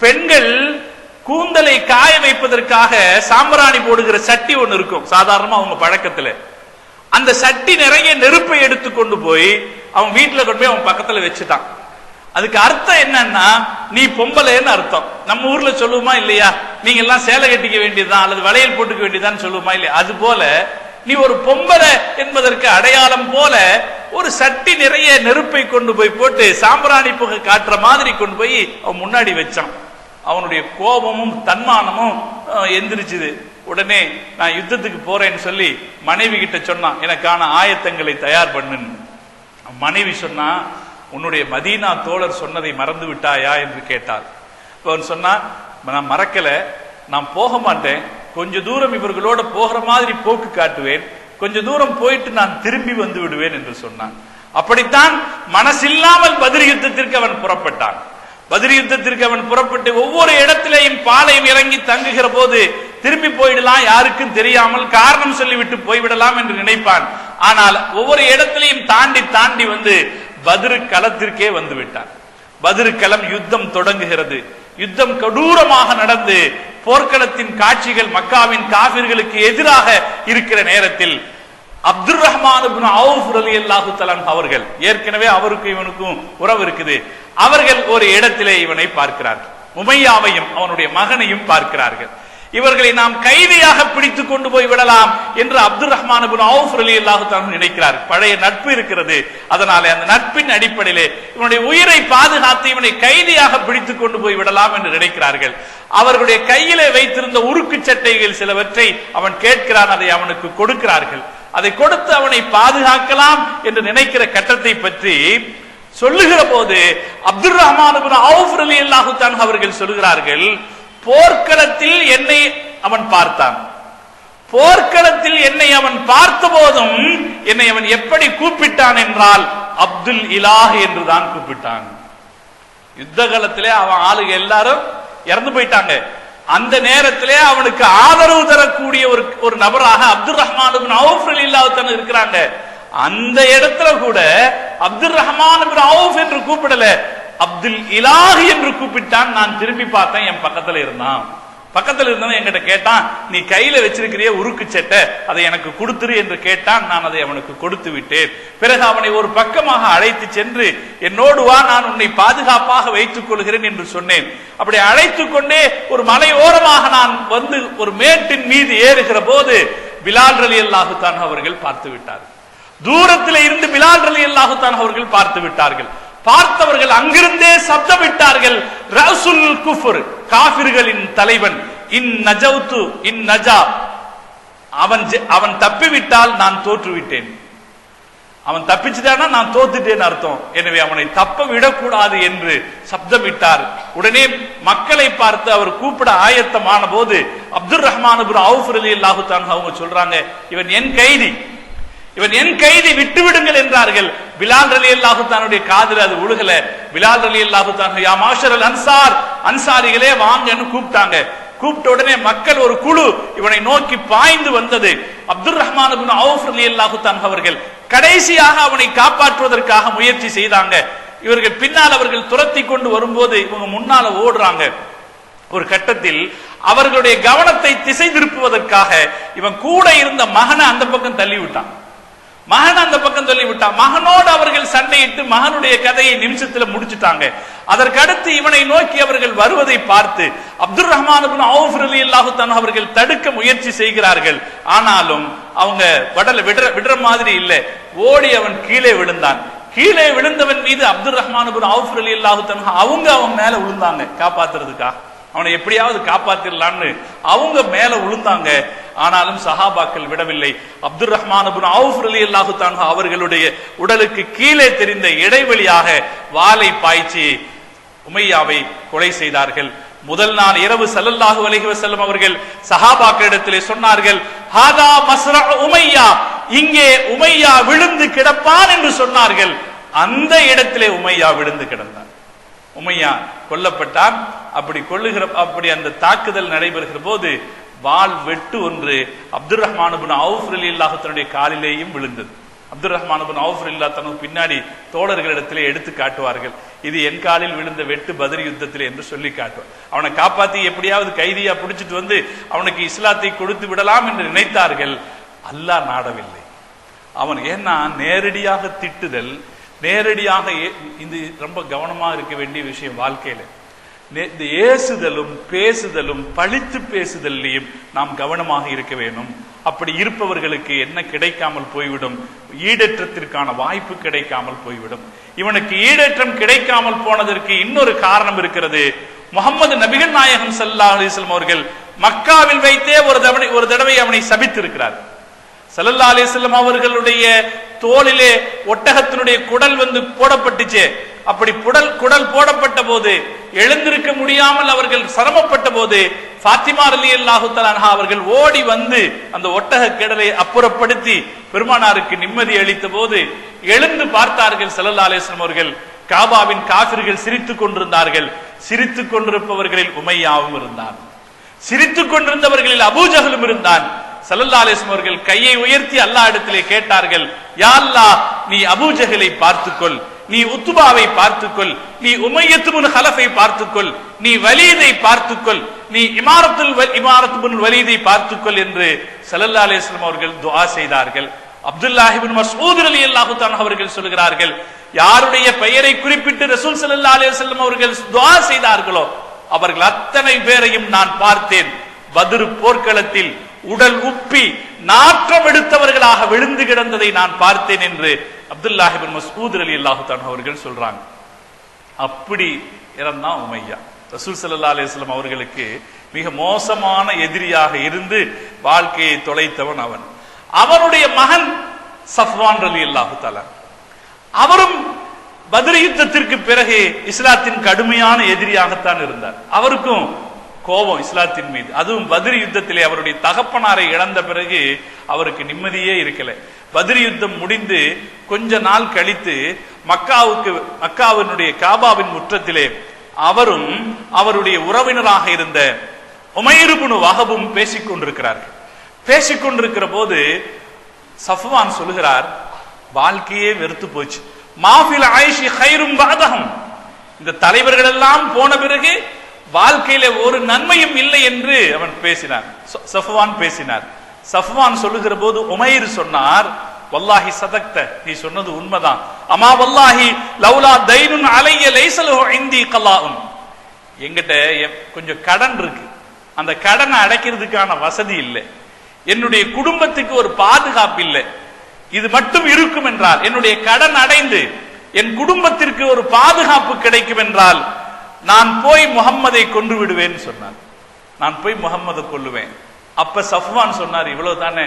S1: பெண்கள் கூந்தலை காய வைப்பதற்காக சாம்பிராணி போடுகிற சட்டி ஒன்று இருக்கும் சாதாரணமா அவங்க பழக்கத்துல. அந்த சட்டி நிறைய நெருப்பை எடுத்து கொண்டு போய் அவன் வீட்டுல கொண்டு போய் அவன் பக்கத்துல வச்சுட்டான். அதுக்கு அர்த்தம் என்னன்னா, நீ பொம்பளைன்னு அர்த்தம். நம்ம ஊர்ல சொல்லுவோமா இல்லையா, நீங்க எல்லாம் சேலை கட்டிக்க வேண்டியதுதான் அல்லது வளையல் போட்டுக்க வேண்டியதான் சொல்லுவோமா இல்லையா, அது போல நீ ஒரு பொம்பளை என்பதற்கு அடையாளம் போல ஒரு சட்டி நிறைய நெருப்பை கொண்டு போய் போட்டு சாம்பிராணி புகை காட்டுற மாதிரி கொண்டு போய் அவன் முன்னாடி வச்சான். அவனுடைய கோபமும் தன்மானமும் எந்திரிச்சுது. உடனே நான் யுத்தத்துக்கு போறேன்னு சொல்லி மனைவி கிட்ட சொன்னான், எனக்கான ஆயத்தங்களை தயார் பண்ணுன்னு. மனைவி சொன்னா, உன்னுடைய மதீனா தோழர் சொன்னதை மறந்து விட்டாயா என்று கேட்டார். அவன் சொன்னா, நான் மறக்கல, நான் போக மாட்டேன், கொஞ்ச தூரம் இவர்களோட போகிற மாதிரி போக்கு காட்டுவேன், கொஞ்ச தூரம் போயிட்டு நான் திரும்பி வந்து விடுவேன் என்று சொன்னான். அப்படித்தான் மனசில்லாமல் பத்ர் யுத்தத்திற்கு அவன் புறப்பட்டான். பத்ர் யுத்தத்திற்கு அவன் புறப்பட்டு ஒவ்வொரு இடத்திலேயும் பாளையம் இறங்கி தங்குகிற போது திரும்பி போயிடலாம், யாருக்கும் தெரியாமல் காரணம் சொல்லிவிட்டு போய்விடலாம் என்று நினைப்பான். ஆனால் ஒவ்வொரு இடத்திலையும் தாண்டி தாண்டி வந்து பத்ர் களத்திற்கே வந்து விட்டான். பத்ர் களம், யுத்தம் தொடங்குகிறது. யுத்தம் கொடூரமாக நடந்து போர்க்களத்தின் காட்சிகள் மக்காவின் காபிர்களுக்கு எதிராக இருக்கிற நேரத்தில் அப்துர் ரஹ்மான் இப்னு அவுஃப் ரலியல்லாஹு தஆலா அவர்கள், ஏற்கனவே அவருக்கும் இவனுக்கும் உறவு இருக்குது, அவர்கள் ஒரு இடத்திலே இவனை பார்க்கிறார்கள். உமையாவையும் அவனுடைய மகனையும் பார்க்கிறார்கள். இவர்களை நாம் கைதியாக பிடித்துக் கொண்டு போய் விடலாம் என்று அப்துர் ரஹ்மான் இப்னு அவுஃப் ரலியல்லாஹு தஆலா நினைக்கிறார். பழைய நட்பு இருக்கிறது, அதனாலே அந்த நட்பின் அடிப்படையிலே இவனுடைய உயிரை பாதுகாத்து இவனை கைதியாக பிடித்துக் கொண்டு போய் விடலாம் என்று நினைக்கிறார்கள். அவர்களுடைய கையிலே வைத்திருந்த உருக்கு சட்டைகள் சிலவற்றை அவன் கேட்கிறான், அதை அவனுக்கு கொடுக்கிறார்கள். அதை கொடுத்து அவனை பாதுகாக்கலாம் என்று நினைக்கிற கட்டத்தை பற்றி சொல்லுகிற போது அப்துர் ரஹ்மான் இப்னு அவுஃப் ரலியல்லாஹு தஆலா அவர்கள் சொல்கிறார்கள், போர்க்களத்தில் என்னை அவன் பார்த்தான். போர்க்களத்தில் என்னை அவன் பார்த்த போதும் என்னை அவன் எப்படி கூப்பிட்டான் என்றால் அப்துல் இலாஹ் என்றுதான் கூப்பிட்டான். யுத்த காலத்திலே அவன் ஆளுங்க எல்லாரும் இறந்து போயிட்டாங்க. அந்த நேரத்திலே அவனுக்கு ஆதரவு தரக்கூடிய ஒரு நபராக அப்துர் ரஹ்மான் இப்னு அவுஃப் ரலியல்லாஹு தஆலா இருக்கிறாங்க. அந்த இடத்துல கூட அப்துர் ரஹ்மான் இப்னு அவுஃப் என்று கூப்பிடல, அப்துல் இலாஹ் என்று கூப்பிட்டான். நான் திரும்பி பார்த்தேன், என் பக்கத்துல இருந்தான். பக்கத்துல இருந்தவன் என்கிட்ட கேட்டான், நீ கையில வச்சிருக்கிறிய உருக்கு சட்டை அதை எனக்கு கொடுத்துரு என்று கேட்டான். நான் அதை அவனுக்கு கொடுத்து விட்டேன். பிறகு அவனை ஒரு பக்கமாக அழைத்து சென்று, என்னோடு வா, நான் உன்னை பாதுகாப்பாக வைத்துக் கொள்கிறேன் என்று சொன்னேன். அப்படி அழைத்துக் கொண்டே ஒரு மலையோரமாக நான் வந்து ஒரு மேட்டின் மீது ஏறுகிற போது பிலால் ரலியல்லாஹு தஆலா அவர்கள் பார்த்து விட்டார்கள். தூரத்தில் இருந்து பிலால் ரலியல்லாஹு தஆலா அவர்கள் பார்த்து விட்டார்கள். பார்த்தவர்கள் அங்கிருந்தே சப்தமிட்டார்கள், ரஸுல் குஃப்ர், காஃபிர்களின் தலைவன், இன் நஜவுது இன் நஜா, அவன் தப்பிவிட்டால் நான் தோற்றுவிட்டேன், அவன் தப்பிச்சுட்டானா நான் தோத்துட்டேன் அர்த்தம், எனவே அவனை தப்ப விடக்கூடாது என்று சப்தமிட்டார். உடனே மக்களை பார்த்து அவர் கூப்பிட ஆயத்தமான போது அப்துர் ரஹ்மான் இப்னு அவுஃப் ரலியல்லாஹு தஆலா அவங்க சொல்றாங்க, இவன் என் கைதி, இவன் என் கைதி, விட்டு விடுங்கள் என்றார்கள். பிலால் ரலியல்லாஹு தஆலாவுடைய காதில் அது உழுகல. பிலால் ரலியல்லாஹு தஆலா, யா மாஷரல் அன்சார், அன்சாரிகளே வாங்கன்னு கூப்பிட்டாங்க. கூப்பிட்ட உடனே மக்கள் ஒரு குழு இவனை நோக்கி பாய்ந்து வந்தது. அப்துர் ரஹ்மான் இப்னு அவுஃப் ரலியல்லாஹு தஆலா அவர்கள் கடைசியாக அவனை காப்பாற்றுவதற்காக முயற்சி செய்தாங்க. இவர்கள் பின்னால் அவர்கள் துரத்தி கொண்டு வரும்போது இவங்க முன்னால ஓடுறாங்க. ஒரு கட்டத்தில் அவர்களுடைய கவனத்தை திசை திருப்புவதற்காக இவன் கூட இருந்த மகனை அந்த பக்கம் தள்ளி விட்டான். மகனோடு அவர்கள் சண்டையிட்டு மகனுடைய கதையை நிமிஷத்துல முடிச்சுட்டாங்க. அதற்கடுத்து இவனை நோக்கி அவர்கள் வருவதை பார்த்து அப்துல் ரஹ்மான் இப்னு அவுஃப் ரலியல்லாஹு தஆலா அவர்கள் தடுக்க முயற்சி செய்கிறார்கள். ஆனாலும் அவங்க விடுற மாதிரி இல்லை. ஓடி அவன் கீழே விழுந்தான். கீழே விழுந்தவன் மீது அப்துல் ரஹ்மான் இப்னு அவுஃப் ரலியல்லாஹு தஆலா அவங்க மேல விழுந்தாங்க. காப்பாத்துறதுக்கா, அவனை எப்படியாவது காப்பாத்திரலான்னு அவங்க மேல விழுந்தாங்க. ஆனாலும் சஹாபாக்கள் விடவில்லை. அப்துல் ரஹ்மான் இப்னு அவுஃப் ரலியல்லாஹு தஆலா அவர்களுடைய உடலுக்கு கீழே தெரிந்த இடைவெளியாக வாளை பாய்ச்சி உமையாவை கொலை செய்தார்கள். முதல் நாள் இரவு ஸல்லல்லாஹு அலைஹி வஸல்லம் அவர்கள் சஹாபாக்களிடத்திலே சொன்னார்கள், ஹாதா மஸ்ரா உமையா, இங்கே உமையா விழுந்து கிடப்பான் என்று சொன்னார்கள். அந்த இடத்திலே உமையா விழுந்து கிடந்தான். உமையா கொல்லப்பட்டான். அப்படி அந்த தாக்குதல் நடைபெறுகிற போது வாள் வெட்டு ஒன்று அப்துல் ரஹ்மான் இப்னு அவுஃப் ரலியல்லாஹு தன்னுடைய காலிலேயும் விழுந்தது. அப்துல் ரஹ்மான் இப்னு அவுஃப் ரலியல்லாஹு தனக்கு பின்னாடி தோழர்களிடத்திலே எடுத்து காட்டுவார்கள், இது என் காலில் விழுந்த வெட்டு பத்ர் யுத்தத்திலே என்று சொல்லி காட்டுவார். அவனை காப்பாத்தி எப்படியாவது கைதியா பிடிச்சிட்டு வந்து அவனுக்கு இஸ்லாத்தை கொடுத்து விடலாம் என்று நினைத்தார்கள். அல்லாஹ் நாடவில்லை. அவன் ஏன்னா நேரடியாக திட்டுதல், நேரடியாக இது ரொம்ப கவனமாக இருக்க வேண்டிய விஷயம் வாழ்க்கையில. ஏசுதலும் பேசுதலும் பழித்து பேசுதலையும் நாம் கவனமாக இருக்க வேண்டும். அப்படி இருப்பவர்களுக்கு என்ன கிடைக்காமல் போய்விடும், ஈடேற்றத்திற்கான வாய்ப்பு கிடைக்காமல் போய்விடும். இவனுக்கு ஈடேற்றம் கிடைக்காமல் போனதற்கு இன்னொரு காரணம் இருக்கிறது. முஹம்மது நபிகள் நாயகம் ஸல்லல்லாஹு அலைஹி வஸல்லம் அவர்கள் மக்காவில் வைத்தே ஒரு தடவை அவனை சபித்திருக்கிறார். ஸல்லல்லாஹு அலைஹி வஸல்லம் அவர்களுடைய தோளிலே ஒட்டகத்தினுடைய குடல் வந்து போடப்பட்டுச்சே, அப்படி குடல் போடப்பட்ட போது எழுந்திருக்க முடியாமல் அவர்கள் சிரமப்பட்ட போது ஃபாத்திமா ரலியல்லாஹு தஆலா அன்ஹா அவர்கள் ஓடி வந்து அந்த ஒட்டக கிடலை அப்புறப்படுத்தி பெருமானாருக்கு நிம்மதி அளித்த போது எழுந்து பார்த்தார்கள் ஸல்லல்லாஹு அலைஹி வஸல்லம் அவர்கள். காபாவின் காஃபிர்கள் சிரித்துக் கொண்டிருந்தார்கள். சிரித்துக் கொண்டிருப்பவர்களில் உமையாவும் இருந்தான். சிரித்துக் கொண்டிருந்தவர்களில் அபூஜஹலும் இருந்தான். ஸல்லல்லாஹு அலைஹி வஸல்லம் அவர்கள் கையை உயர்த்தி அல்லாஹ் இடத்திலே கேட்டார்கள், யா அல்லாஹ், நீ அபூஜஹலை பார்த்துக்கொள், நீ உத்பாவை பார்த்துக்கொள், நீ உமையத் இப்னு ஹலஃபை பார்த்துக்கொள், நீ வலீதை பார்த்துக்கொள், நீ இமாரத் இப்னு வலீதை பார்த்துக்கொள் என்று ஸல்லல்லாஹு அலைஹி வஸல்லம் அவர்கள் துஆ செய்தார்கள். அப்துல்லாஹ் இப்னு மஸ்ஊத் ரலியல்லாஹு தஆலா அவர்கள் சொல்கிறார்கள், யாருடைய பெயரை குறிப்பிட்டு ரசூல் ஸல்லல்லாஹு அலைஹி வஸல்லம் அவர்கள் துஆ செய்தார்களோ அவர்கள் அத்தனை பேரையும் நான் பார்த்தேன். பத்ர் போர்க்களத்தில் உடல் உப்பி நாற்றம் எடுத்தவர்களாக விழுந்து கிடந்ததை நான் பார்த்தேன் என்று அப்துல்லாஹ் இப்னு மஸ்ஊத் ரலியல்லாஹு தஆலா அவர்கள் சொல்றாங்க. அப்படி இறந்தான் உமையா. ரசூல் ஸல்லல்லாஹு அலைஹி வஸல்லம் அவர்களுக்கு மிக மோசமான எதிரியாக இருந்து வாழ்க்கையை தொலைத்தவன் அவன். அவனுடைய மகன் சஃப்வான் ரலியல்லாஹு தஆலா, அவரும் பத்ர் யுத்தத்திற்கு பிறகு இஸ்லாத்தின் கடுமையான எதிரியாகத்தான் இருந்தார். அவருக்கும் கோபம் இஸ்லாத்தின் மீது. அதுவும் பத்ர் யுத்தத்திலே அவருடைய தகப்பனாரை இழந்த பிறகு அவருக்கு நிம்மதியே இருக்கல. பத்ர் யுத்தம் முடிந்து கொஞ்ச நாள் கழித்து மக்காவினுடைய காபாவின் முற்றத்திலே அவரும் அவருடைய உறவினராக இருந்த உமைர் இப்னு வஹபும் பேசிக்கொண்டிருக்கிறார்கள். பேசிக்கொண்டிருக்கிற போது சஃப்வான் சொல்கிறார், வாழ்க்கையே வெறுத்து போச்சு, மாஃபில் ஆயிஷி கைரும் பாதகம், இந்த தலைவர்கள் எல்லாம் போன பிறகு வாழ்க்கையில ஒரு நன்மையும் இல்லை என்று அவன் பேசினார். சஃப்வான் பேசினார். சஃப்வான் சொல்லுகிற போது உமைர் சொன்னார், வல்லாஹி சதக்த, நீ சொன்னது உண்மைதான். அமா வல்லாஹி லவ்லா தைனுன் அலைய லைஸலஹு இந்தி கலாஉன், என்கிட்ட கொஞ்சம் கடன் இருக்கு, அந்த கடனை அடைக்கிறதுக்கான வசதி இல்லை, என்னுடைய குடும்பத்துக்கு ஒரு பாதுகாப்பு இல்லை. இது மட்டும் இருக்கும் என்றால், என்னுடைய கடன் அடைந்து என் குடும்பத்திற்கு ஒரு பாதுகாப்பு கிடைக்கும் என்றால் நான் போய் முஹம்மதை கொன்று விடுவேன் சொன்னார். நான் போய் முஹம்மதை கொல்லுவேன். அப்ப சஃப்வான் சொன்னார், இவ்வளவு தானே,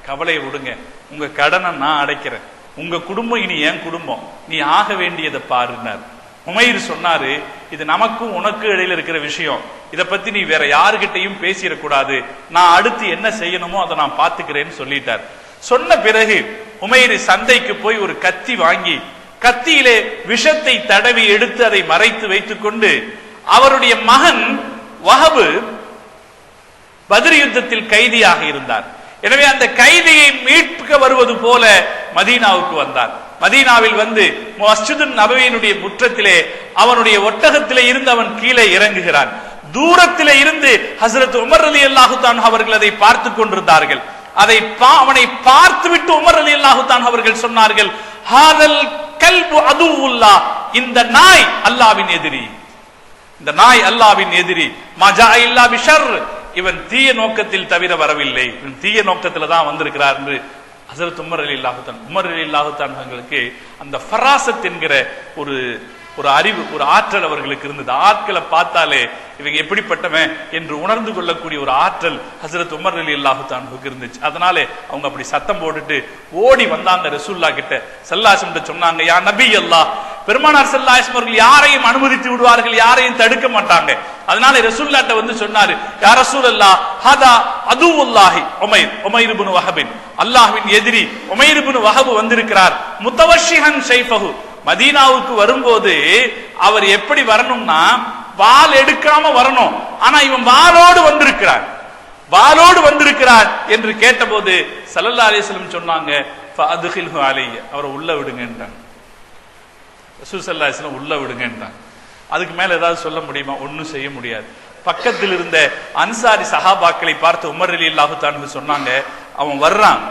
S1: கவலையை விடுங்க, உங்க கடனை நான் அடைக்கிறேன், உங்க குடும்பம் இனி என் குடும்பம், நீ ஆக வேண்டியதை பாருன்னார். உமைர் சொன்னாரு, இது நமக்கும் உனக்கு இடையில இருக்கிற விஷயம், இதை பத்தி நீ வேற யாருகிட்டையும் பேசிடக்கூடாது, நான் அடுத்து என்ன செய்யணுமோ அதை நான் பாத்துக்கிறேன்னு சொல்லிட்டார். சொன்ன பிறகு உமைர் சந்தைக்கு போய் ஒரு கத்தி வாங்கி கத்தியிலே விஷத்தை தடவி எடுத்து அதை மறைத்து வைத்துக் கொண்டு, அவருடைய மகன் வஹபு பத்ர் யுத்தத்தில் கைதியாக இருந்தார். எனவே அந்த கைதியை மீட்க வருவது போல மதீனாவுக்கு வந்தார். மதீனாவில் வந்து மஸ்ஜிதுன் நபவியினுடைய முற்றத்திலே அவனுடைய ஒட்டகத்திலே இருந்து அவன் கீழே இறங்குகிறான். தூரத்திலே இருந்து ஹஸ்ரத் உமர் ரலியல்லாஹு தஆலா அவர்கள் அதை பார்த்து கொண்டிருந்தார்கள். அவனை பார்த்துவிட்டு உமர் ரலியல்லாஹு தஆலா அவர்கள் சொன்னார்கள், ஹாதல் கல்பு அதுவுல்லாஹ், இந்த நாய் அல்லாஹ்வின் எதிரி, இந்த நாய் அல்லாஹ்வின் எதிரி. மஜா இல்லா பிஷர், இவன் தீய நோக்கத்தில் தவிர வரவில்லை, இவன் தீய நோக்கத்தில் தான் வந்திருக்கிறார் என்று ஹஸரத் உமர் ரலியல்லாஹு தஆலா அவர்களுக்கு அந்த ஃபராசத் என்கிற ஒரு அறிவு, ஒரு ஆற்றல் அவர்களுக்கு இருந்தது. ஆட்களை பார்த்தாலே இவங்க எப்படிப்பட்டவன் என்று உணர்ந்து கொள்ளக்கூடிய ஒரு ஆற்றல் ஹஸரத் உமர் ரலியல்லாஹு தஆலாவுக்கு இருந்துச்சு. அதனாலே அவங்க அப்படி சத்தம் போட்டுட்டு ஓடி வந்தாங்க ரசூலுல்லாஹ் கிட்ட. ஸல்லல்லாஹு அலைஹி வஸல்லம் சொன்னாங்க, யா நபி அல்லாஹ், பெருமானார் ஸல்லல்லாஹு அலைஹி வஸல்லம் அவர்கள் யாரையும் அனுமதித்து விடுவார்கள், யாரையும் தடுக்க மாட்டாங்க. அதனால ரசூலுல்லாஹ்ட்ட வந்து சொன்னாரு, யா ரசூலல்லாஹ், ஹதா அதுவுல்லாஹி உமைர் இப்னு வஹப், அல்லாஹ்வின் எதிரி உமைர் இப்னு வஹப் வந்திருக்கிறார். முத்தவஷ்ஷிஹன் ஷைஃபஹு, மதீனாவுக்கு வரும்போது அவர் எப்படி வரணும்னா வாள் எடுக்காம வரணும். ஆனா இவன் வாளோடு வந்திருக்கிறார் என்று கேட்டபோது ஸல்லல்லாஹு அலைஹி வஸல்லம் சொன்னாங்க, ஃபஅத்கில்ஹு அலைய, அவரை உள்ள விடுங்கன்றாங்க. ரசூல் ஸல்லல்லாஹு அலைஹி வஸல்லம் உள்ள விடுங்கன்றாங்க. அதுக்கு மேல ஏதாவது சொல்ல முடியுமா? ஒன்னும் செய்ய முடியாது. பக்கத்தில் இருந்த அன்சாரி சஹாபாக்களை பார்த்து உமர் ரலியல்லாஹு தஆலா சொன்னாங்க, அவன் வர்றான்,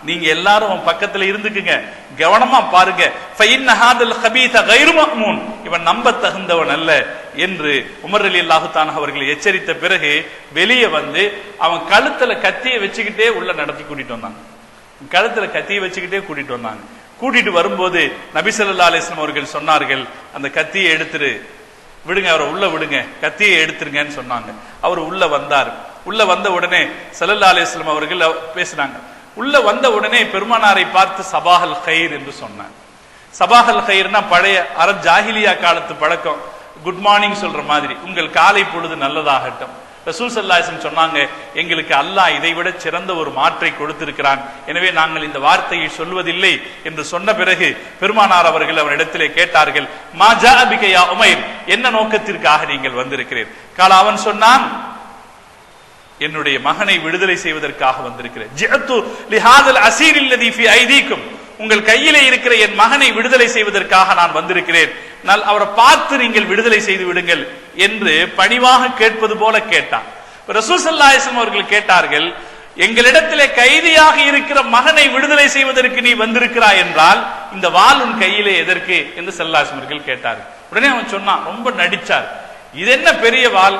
S1: நீங்க எல்லாரும் அவன் பக்கத்துல இருந்துக்குங்க, கவனமா பாருங்க. ஃபஇன்ன ஹாதல் கபீஸ கைரு மஅமூன், இவன் நம்ப தகுந்தவன் அல்ல என்று உமர் ரலியல்லாஹு தஆலா அவர்களை எச்சரித்த பிறகு வெளியே வந்து அவன் கழுத்துல கத்தியை வச்சுக்கிட்டே உள்ள நடத்தி கூட்டிட்டு வந்தாங்க. கழுத்துல கத்தியை வச்சுக்கிட்டே கூட்டிட்டு வந்தாங்க. கூட்டிட்டு வரும்போது நபி ஸல்லல்லாஹு அலைஹி வஸல்லம் அவர்கள் சொன்னார்கள், அந்த கத்தியை எடுத்துரு, விடுங்க, அவரை உள்ள விடுங்க, கத்தியை எடுத்துருங்கன்னு சொன்னாங்க. அவர் உள்ள வந்தார். உள்ள வந்த உடனே ஸல்லல்லாஹு அலைஹி வஸல்லம் அவர்கள் பேசினாங்க. உள்ள வந்த உடனே பெருமானாரை பார்த்து சபாஹல் கைர் என்று சொன்னார். சபாஹல் கைர்னா பழைய அரபு ஜாஹிலியா காலத்து பழக்கம், குட் மார்னிங் சொல்ற மாதிரி, உங்கள் காலை பொழுது நல்லதாகட்டும். ரசூல் ஸல்லல்லாஹு அலைஹி வஸல்லம் சொன்னாங்க, எங்களுக்கு அல்லாஹ் இதைவிட சிறந்த ஒரு மாற்றை கொடுத்திருக்கிறான், எனவே நாங்கள் இந்த வார்த்தையை சொல்வதில்லை என்று சொன்ன பிறகு பெருமானார் அவர்கள் அவரிடத்திலே கேட்டார்கள், மா ஜாஅ பிக யா உமைர், என்ன நோக்கத்திற்காக நீங்கள் வந்திருக்கிறீர்? கால, அவன் சொன்னான், என்னுடைய மகனை விடுதலை செய்வதற்காக வந்திருக்கிறேன். ஜிஅத்து லிஹாதல் அஸீர் அல்லதி ஃபீ ஐதீக்கும், உங்கள் கையிலே இருக்கிற என் மகனை விடுதலை செய்வதற்காக நான் வந்திருக்கிறேன், அவரை பார்த்து நீங்கள் விடுதலை செய்து விடுங்கள் என்று பணிவாக கேட்பது போல கேட்டான். ரசூல் ஸல்லல்லாஹு அலைஹி வஸல்லம் அவர்கள் கேட்டார்கள், எங்களிடத்திலே கைதியாக இருக்கிற மகனை விடுதலை செய்வதற்கு நீ வந்திருக்கிறாய் என்றால் இந்த வாள் உன் கையிலே எதற்கு என்று ஸல்லல்லாஹு அலைஹி வஸல்லம் அவர்கள் கேட்டார்கள். உடனே அவன் சொன்னான், ரொம்ப நடிச்சார், இது என்ன பெரிய வாள்,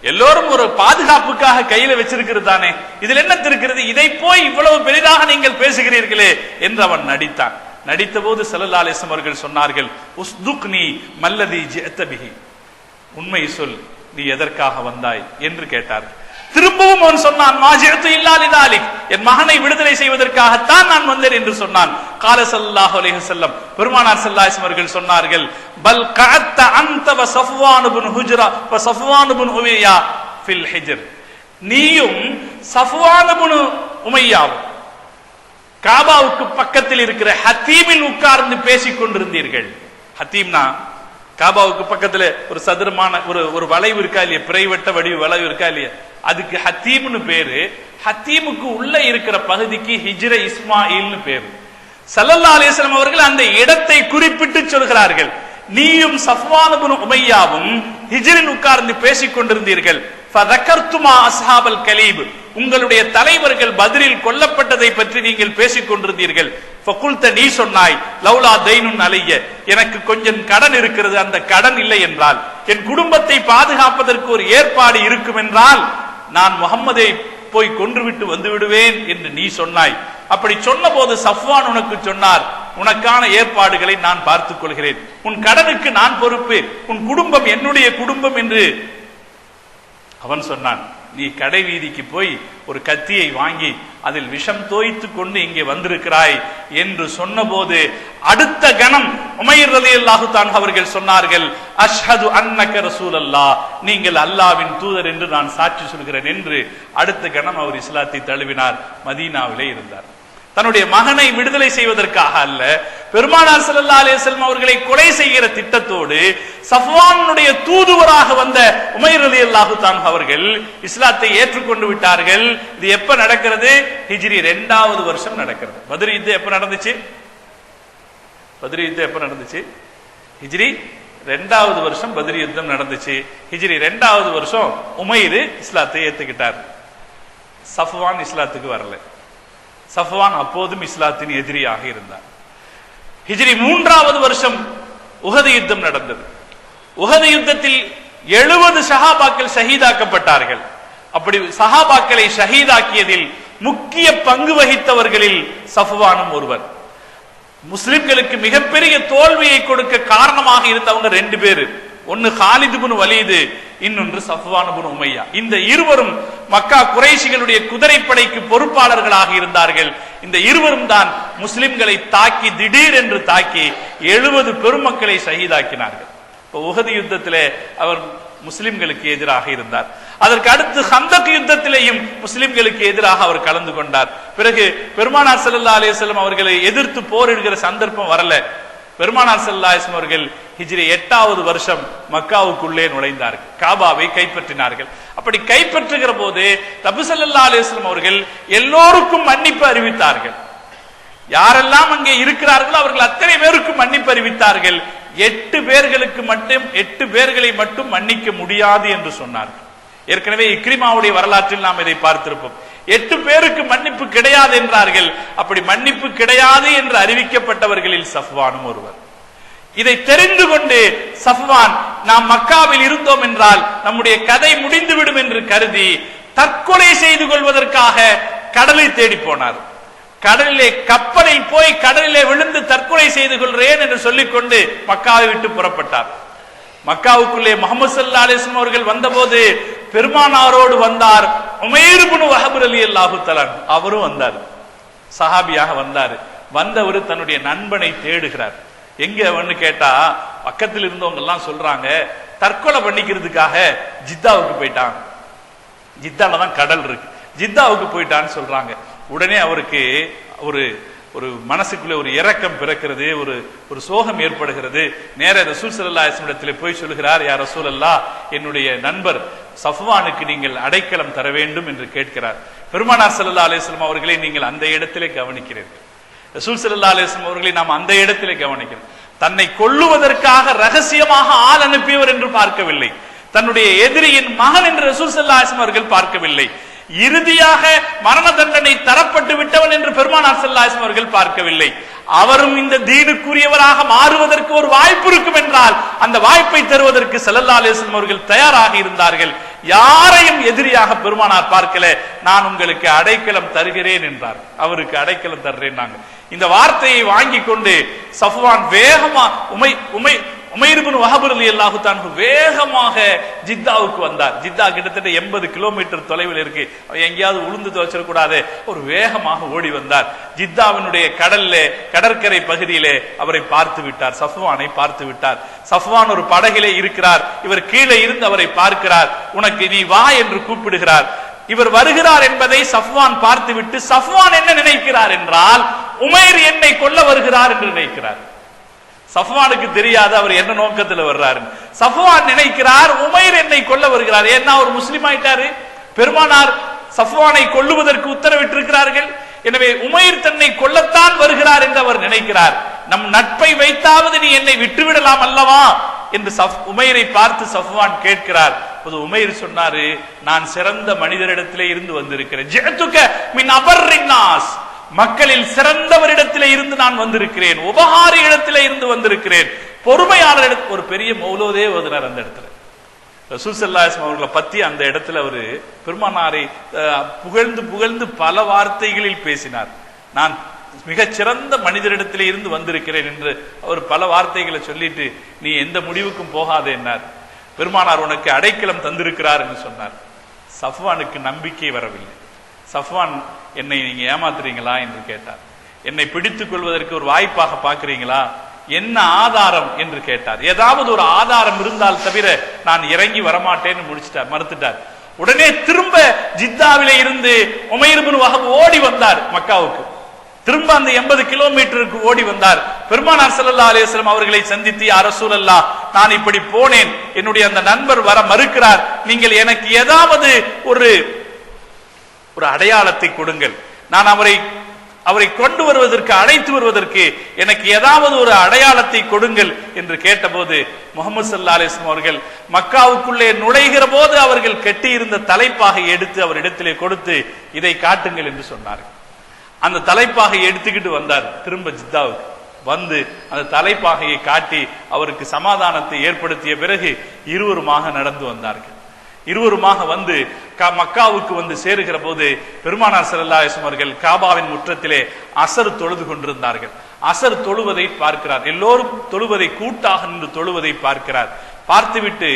S1: எல்லோரும் ஒரு பாதுகாப்புக்காக கையில வச்சிருக்கிறது தானே, இதில் என்ன இருக்கிறது, இதை போய் இவ்வளவு பெரிதாக நீங்கள் பேசுகிறீர்களே என்று அவன் நடித்தான். நடித்த போது ஸல்லல்லாஹு அலைஹி வஸல்லம் அவர்கள் சொன்னார்கள், உஸ்துக்னி மல்லதி ஜிஅத பிஹி, உண்மை சொல், நீ எதற்காக வந்தாய் என்று கேட்டார்கள். திரும்பவும் அவன் சொன்னான், மா ஜிஅது இல்லா லிதாலிக், என் மகனை விடுதலை செய்வதற்காகத்தான் நான் வந்தேன் என்று சொன்னான். கால ஸல்லல்லாஹு அலைஹி வஸல்லம், பெருமானார் ஸல்லல்லாஹு அலைஹி வஸல்லம் அவர்கள் சொன்னார்கள், பல் கஅத்த அன்த வ ஸஃப்வான் இப்னு ஹுஜ்ரா வ ஸஃப்வான் இப்னு உமையா ஃபில் ஹிஜ்ர், நீயும் ஸஃப்வான் இப்னு உமையாவும் காபாவுக்கு பக்கத்தில் இருக்கிற ஹத்தீமில் உட்கார்ந்து பேசிக் கொண்டிருந்தீர்கள். ஹத்தீம்னா காபாவுக்கு பக்கத்துல ஒரு சதுரமான ஒரு வளைவு இருக்கா இல்லையா, பிரைவட்ட வடிவு வளைவு இருக்கா இல்லையா, அதுக்கு ஹத்தீம்னு பேரு. ஹத்தீமுக்கு உள்ள இருக்கிற பகுதிக்கு ஹிஜ்ர இஸ்மாயில்னு பேரு. ஸல்லல்லாஹு அலைஹி வஸல்லம் அவர்கள் அந்த இடத்தை குறிப்பிட்டு சொல்கிறார்கள், நீயும் ஸஃப்வான் இப்னு உமையாவும் ஹிஜ்ரில் உட்கார்ந்து பேசிக் கொண்டிருந்தீர்கள். ஃபதகர்துமா அஸ்ஹாபல் கலீப், உங்களுடைய தலைவர்கள் பத்ரில் கொல்லப்பட்டதை பற்றி நீங்கள் பேசிக் கொண்டிருந்தீர்கள். ஃபகுல்த, நீ சொன்னாய், லௌலா தைனுன் அலைய, எனக்கு கொஞ்சம் கடன் இருக்கிறது, அந்த கடன் இல்லை என்றால், என் குடும்பத்தை பாதுகாப்பதற்கு ஒரு ஏற்பாடு இருக்கும் என்றால் நான் முஹம்மதை போய் கொன்றுவிட்டு வந்து விடுவேன் என்று நீ சொன்னாய். அப்படி சொன்ன போது ஸஃப்வான் உனக்கு சொன்னார், உனக்கான ஏற்பாடுகளை நான் பார்த்துக் கொள்கிறேன், உன் கடனுக்கு நான் பொறுப்பு, உன் குடும்பம் என்னுடைய குடும்பம் என்று அவன் சொன்னான். நீ கடை வீதிக்கு போய் ஒரு கத்தியை வாங்கி அதில் விஷம் தோய்த்து கொண்டு இங்கே வந்திருக்கிறாய் என்று சொன்னபோது அடுத்த கணம் உமைர் ரலியல்லாஹு தஆலா அவர்கள் சொன்னார்கள், அஷ்ஹது அன்னக ரசூலல்லாஹ், நீங்கள் அல்லாஹ்வின் தூதர் என்று நான் சாட்சி சொல்கிறேன் என்று அடுத்த கணம் அவர் இஸ்லாத்தை தழுவினார். மதீனாவிலே இருந்தார். தன்னுடைய மகனை விடுதலை செய்வதற்காக அல்ல, பெருமானார் ஸல்லல்லாஹு அலைஹி வஸல்லம் அவர்களை கொலை செய்கிற திட்டத்தோடு ஸஃப்வானுடைய தூதுவராக வந்த உமைர் ரலியல்லாஹு தஆலா அவர்கள் இஸ்லாத்தை ஏற்றுக்கொண்டு விட்டார்கள். இது எப்ப நடக்கிறது? ஹிஜ்ரி 2வது வருஷம் நடக்கிறது. பத்ர் யுத்தம் எப்ப நடந்துச்சு? பத்ரி யுத்தம் எப்ப நடந்துச்சு? ஹிஜ்ரி 2வது வருஷம் பத்ரி யுத்தம் நடந்துச்சு. ஹிஜ்ரி 2வது வருஷம் உமைர் இஸ்லாத்தை ஏத்துக்கிட்டார். சஃப்வான் இஸ்லாத்துக்கு வரல. சஃப்வான் அப்போதும் இஸ்லாத்தின் எதிரியாக இருந்தார். ஹிஜ்ரி 3வது வருஷம் உஹது யுத்தம் நடந்தது. உஹது யுத்தத்தில் 70 சஹாபாக்கள் ஷஹீதாக்கப்பட்டார்கள். அப்படி சஹாபாக்களை ஷஹீதாக்கியதில் முக்கிய பங்கு வகித்தவர்களில் சஃப்வானும் ஒருவர். முஸ்லிம்களுக்கு மிகப்பெரிய தோல்வியை கொடுக்க காரணமாக இருந்தவங்க 2 பேரு. ஒன்னு காலித் இப்னு வலீது, இன்னொன்று சஃப்வான் இப்னு உமையா. இந்த இருவரும் மக்கா குறைஷிகளுடைய குதிரைப்படைக்கு பொறுப்பாளர்களாக இருந்தார்கள். இந்த இருவரும் தான் முஸ்லிம்களை தாக்கி திடீர் என்று தாக்கி 70 பெருமக்களை ஷஹீதாக்கினார்கள். உஹது யுத்தத்திலே அவர் முஸ்லிம்களுக்கு எதிராக இருந்தார். அதற்கு அடுத்து ஹந்தக் யுத்தத்திலேயும் முஸ்லிம்களுக்கு எதிராக அவர் கலந்து கொண்டார். பிறகு பெருமானார் ஸல்லல்லாஹு அலைஹி வஸல்லம் அவர்களை எதிர்த்து போரிடுகிற சந்தர்ப்பம் வரல. பெருமானார் ஸல்லல்லாஹு அலைஹி வஸல்லம் அவர்கள் ஹிஜ்ரி 8வது வருஷம் மக்காவுக்குள்ளே நுழைந்தார்கள். காபாவை கைப்பற்றினார்கள். அப்படி கைப்பற்றுகிற போது நபி ஸல்லல்லாஹு அலைஹி வஸல்லம் அவர்கள் எல்லோருக்கும் மன்னிப்பு அறிவித்தார்கள். யாரெல்லாம் அங்கே இருக்கிறார்களோ அவர்கள் அத்தனை பேருக்கும் மன்னிப்பு அறிவித்தார்கள். 8 பேர்களை மட்டும் மன்னிக்க முடியாது என்று சொன்னார்கள். ஏற்கனவே இக்ரிமாவுடைய வரலாற்றில் நாம் இதை பார்த்திருப்போம். 8 பேருக்கு மன்னிப்பு கிடையாது என்றார்கள். அப்படி மன்னிப்பு கிடையாது என்று அறிவிக்கப்பட்டவர்களில் சஃப்வானும் ஒருவர். இதை தெரிந்து கொண்டு சஃப்வான், நாம் மக்காவில் இருந்தோம் என்றால் நம்முடைய கதை முடிந்துவிடும் என்று கருதி தற்கொலை செய்து கொள்வதற்காக கடலை தேடி போனார். கடலிலே கப்பலில் போய் கடலிலே விழுந்து தற்கொலை செய்து கொள்றேன் என்று சொல்லிக்கொண்டு மக்காவை விட்டு புறப்பட்டார். மக்காவுக்குள்ளே முஹம்மது ஸல்லல்லாஹு அலைஹி வஸல்லம் அவர்கள் வந்தபோது பெருமானாரோடு வந்தார் உமைர் இப்னு வஹப் ரலியல்லாஹு தஆலா. அவரும் வந்தார், சஹாபியாக வந்தார். வந்தவர் தன்னுடைய நண்பனை தேடுகிறார். எங்க வந்து கேட்டா பக்கத்தில் இருந்தவங்க எல்லாம் சொல்றாங்க தற்கொலை பண்ணிக்கிறதுக்காக ஜித்தாவுக்கு போயிட்டான், ஜித்தால தான் கடல் இருக்கு, ஜித்தாவுக்கு போயிட்டான்னு சொல்றாங்க. உடனே அவருக்கு ஒரு மனசுக்குள்ளே ஒரு இரக்கம் பிறக்கிறது, ஒரு சோகம் ஏற்படுகிறது. நேர ரசூல் ஸல்லல்லாஹு அலைஹி வஸல்லம் இடத்திலே போய் சொல்கிறார், யா ரசூலல்லாஹ், என்னுடைய நண்பர் சஃப்வானுக்கு நீங்கள் அடைக்கலம் தர வேண்டும் என்று கேட்கிறார். பெருமானார் ஸல்லல்லாஹு அலைஹி வஸல்லம் அவர்களை நீங்கள் அந்த இடத்திலே கவனிக்கிறீர்கள். ரசூல் ஸல்லல்லாஹு அலைஹி வஸல்லம் அவர்களை நாம் அந்த இடத்திலே கவனிக்கிறோம். தன்னை கொல்லுவதற்காக ரகசியமாக ஆள் அனுப்பியவர் என்று பார்க்கவில்லை. தன்னுடைய எதிரியின் மகன் என்று ரசூல் ஸல்லல்லாஹு அலைஹி வஸல்லம் அவர்கள் பார்க்கவில்லை. இறுதியாக மரண தண்டனை தரப்பட்டு விட்டவன் என்று பெருமானார் ஸல்லல்லாஹு அலைஹி வஸல்லம் அவர்கள் பார்க்கவில்லை. அவரும் இந்த தீனுக்குரியவராக மாறுவதற்கு ஒரு வாய்ப்பு இருக்கும் என்றால் அந்த வாய்ப்பை தருவதற்கு ஸல்லல்லாஹு அலைஹி வஸல்லம் அவர்கள் தயாராக இருந்தார்கள். யாரையும் எதிரியாக பெருமானார் பார்க்கல. நான் உங்களுக்கு அடைக்கலம் தருகிறேன் என்றார். அவருக்கு அடைக்கலம் தர்றேன். நாங்க இந்த வார்த்தையை வாங்கி கொண்டு சஃப்வான் வேகமா உமைர் இப்னு வஹப் ரலியல்லாஹு தஆலா வேகமாக ஜித்தாவுக்கு வந்தார். ஜித்தா கிட்டத்தட்ட 80 கிலோமீட்டர் தொலைவில் இருக்கு. எங்கேயாவது உளுந்து துவைச்சிட கூடாது, ஒரு வேகமாக ஓடி வந்தார். ஜித்தாவினுடைய கடற்கரை பகுதியிலே அவரை பார்த்து விட்டார், சஃப்வானை பார்த்து விட்டார். சஃப்வான் ஒரு படகிலே இருக்கிறார். இவர் கீழே இருந்து அவரை பார்க்கிறார். உனக்கு நீ வா என்று கூப்பிடுகிறார். இவர் வருகிறார் என்பதை சஃப்வான் பார்த்துவிட்டு சஃப்வான் என்ன நினைக்கிறார் என்றால் உமைர் என்னை கொல்ல வருகிறார் என்று நினைக்கிறார். சஃப்வானுக்கு தெரியாது அவர் என்ன நோக்கத்தில் வர்றாரு. சஃப்வான் நினைக்கிறார் உமைர் என்னை கொல்ல வருகிறார். ஏன்னா அவர் முஸ்லிம் ஆயிட்டாரு. பெருமானார் சஃப்வானை கொல்லுவதற்கு உத்தரவிட்டிருக்கிறார்கள். எனவே உமைர் தன்னை கொல்லத்தான் வருகிறார் என்று அவர் நினைக்கிறார். நம் நட்பை வைத்தாவது நீ என்னை விட்டுவிடலாம் அல்லவா என்று உமைரை பார்த்து சஃப்வான் கேட்கிறார். உமைர் சொன்னாரு, நான் சிறந்த மனிதரிடத்திலே இருந்து வந்திருக்கிறேன். ஜிஅதுக மின் அபர்ரின் நாஸ், மக்களில் சிறந்தவரிடத்திலே இருந்து நான் வந்திருக்கிறேன். உபகாரி இடத்திலே இருந்து வந்திருக்கிறேன். பொறுமையாளர் ஒரு பெரிய மௌலோதே ஓதுனார் அந்த இடத்துல. ரசூல் ஸல்லல்லாஹு அலைஹி வஸல்லம் அவர்களை பத்தி அந்த இடத்துல அவரு பெருமானாரை புகழ்ந்து புகழ்ந்து பல வார்த்தைகளில் பேசினார். நான் மிகச் சிறந்த மனிதரிடத்திலே இருந்து வந்திருக்கிறேன் என்று அவர் பல வார்த்தைகளை சொல்லிட்டு நீ எந்த முடிவுக்கும் போகாதே என்னார். பெருமானார் உனக்கு அடைக்கலம் தந்திருக்கிறார் என்று சொன்னார். சஃப்வானுக்கு நம்பிக்கை வரவில்லை. சஃப்வான், என்னை நீங்க ஏமாத்துறீங்களா என்று கேட்டார். என்னை பிடித்துக் கொள்வதற்கு ஒரு வாய்ப்பாக பார்க்கிறீங்களா, என்ன ஆதாரம் என்று கேட்டார். ஏதாவது ஒரு ஆதாரம் இருந்தால் தவிர நான் இறங்கி வரமாட்டேன்னு மறுத்துட்டார். உடனே திரும்ப ஜித்தாவிலே இருந்து உமைர் இப்னு வஹப் ஓடி வந்தார் மக்காவுக்கு. திரும்ப அந்த 80 கிலோமீட்டருக்கு ஓடி வந்தார். பெருமானார் ஸல்லல்லாஹு அலைஹி வஸல்லம் அவர்களை சந்தித்து, யா ரசூலல்லாஹ், நான் இப்படி போனேன், என்னுடைய அந்த நண்பர் வர மறுக்கிறார், நீங்கள் எனக்கு ஏதாவது ஒரு அடையாளத்தை கொடுங்கள், நான் அவரை கொண்டு வருவதற்கு, அழைத்து வருவதற்கு எனக்கு ஏதாவது ஒரு அடையாளத்தை கொடுங்கள் என்று கேட்டபோது முஹம்மது ஸல்லல்லாஹு அலைஹி வஸல்லம் அவர்கள் மக்காவுக்குள்ளே நுழைகிற போது அவர்கள் கட்டியிருந்த தலைப்பாகை எடுத்து அவரிடத்திலே கொடுத்து இதை காட்டுங்கள் என்று சொன்னார்கள். அந்த தலைப்பாகை எடுத்துக்கிட்டு வந்தார். திரும்ப ஜித்தாவுக்கு வந்து அந்த தலைப்பாகையை காட்டி அவருக்கு சமாதானத்தை ஏற்படுத்திய பிறகு இருவருமாக நடந்து வந்தார்கள். இருவருமாக வந்து மக்காவுக்கு வந்து சேருகிற போது பெருமானார் ஸல்லல்லாஹு அலைஹி வஸல்லம் அவர்கள் காபாவின் முற்றத்திலே அசர் தொழுது கொண்டிருந்தார்கள். அசர் தொழுவதை பார்க்கிறார். எல்லோரும் தொழுவதை கூட்டாக நின்று தொழுவதை பார்க்கிறார். பார்த்துவிட்டு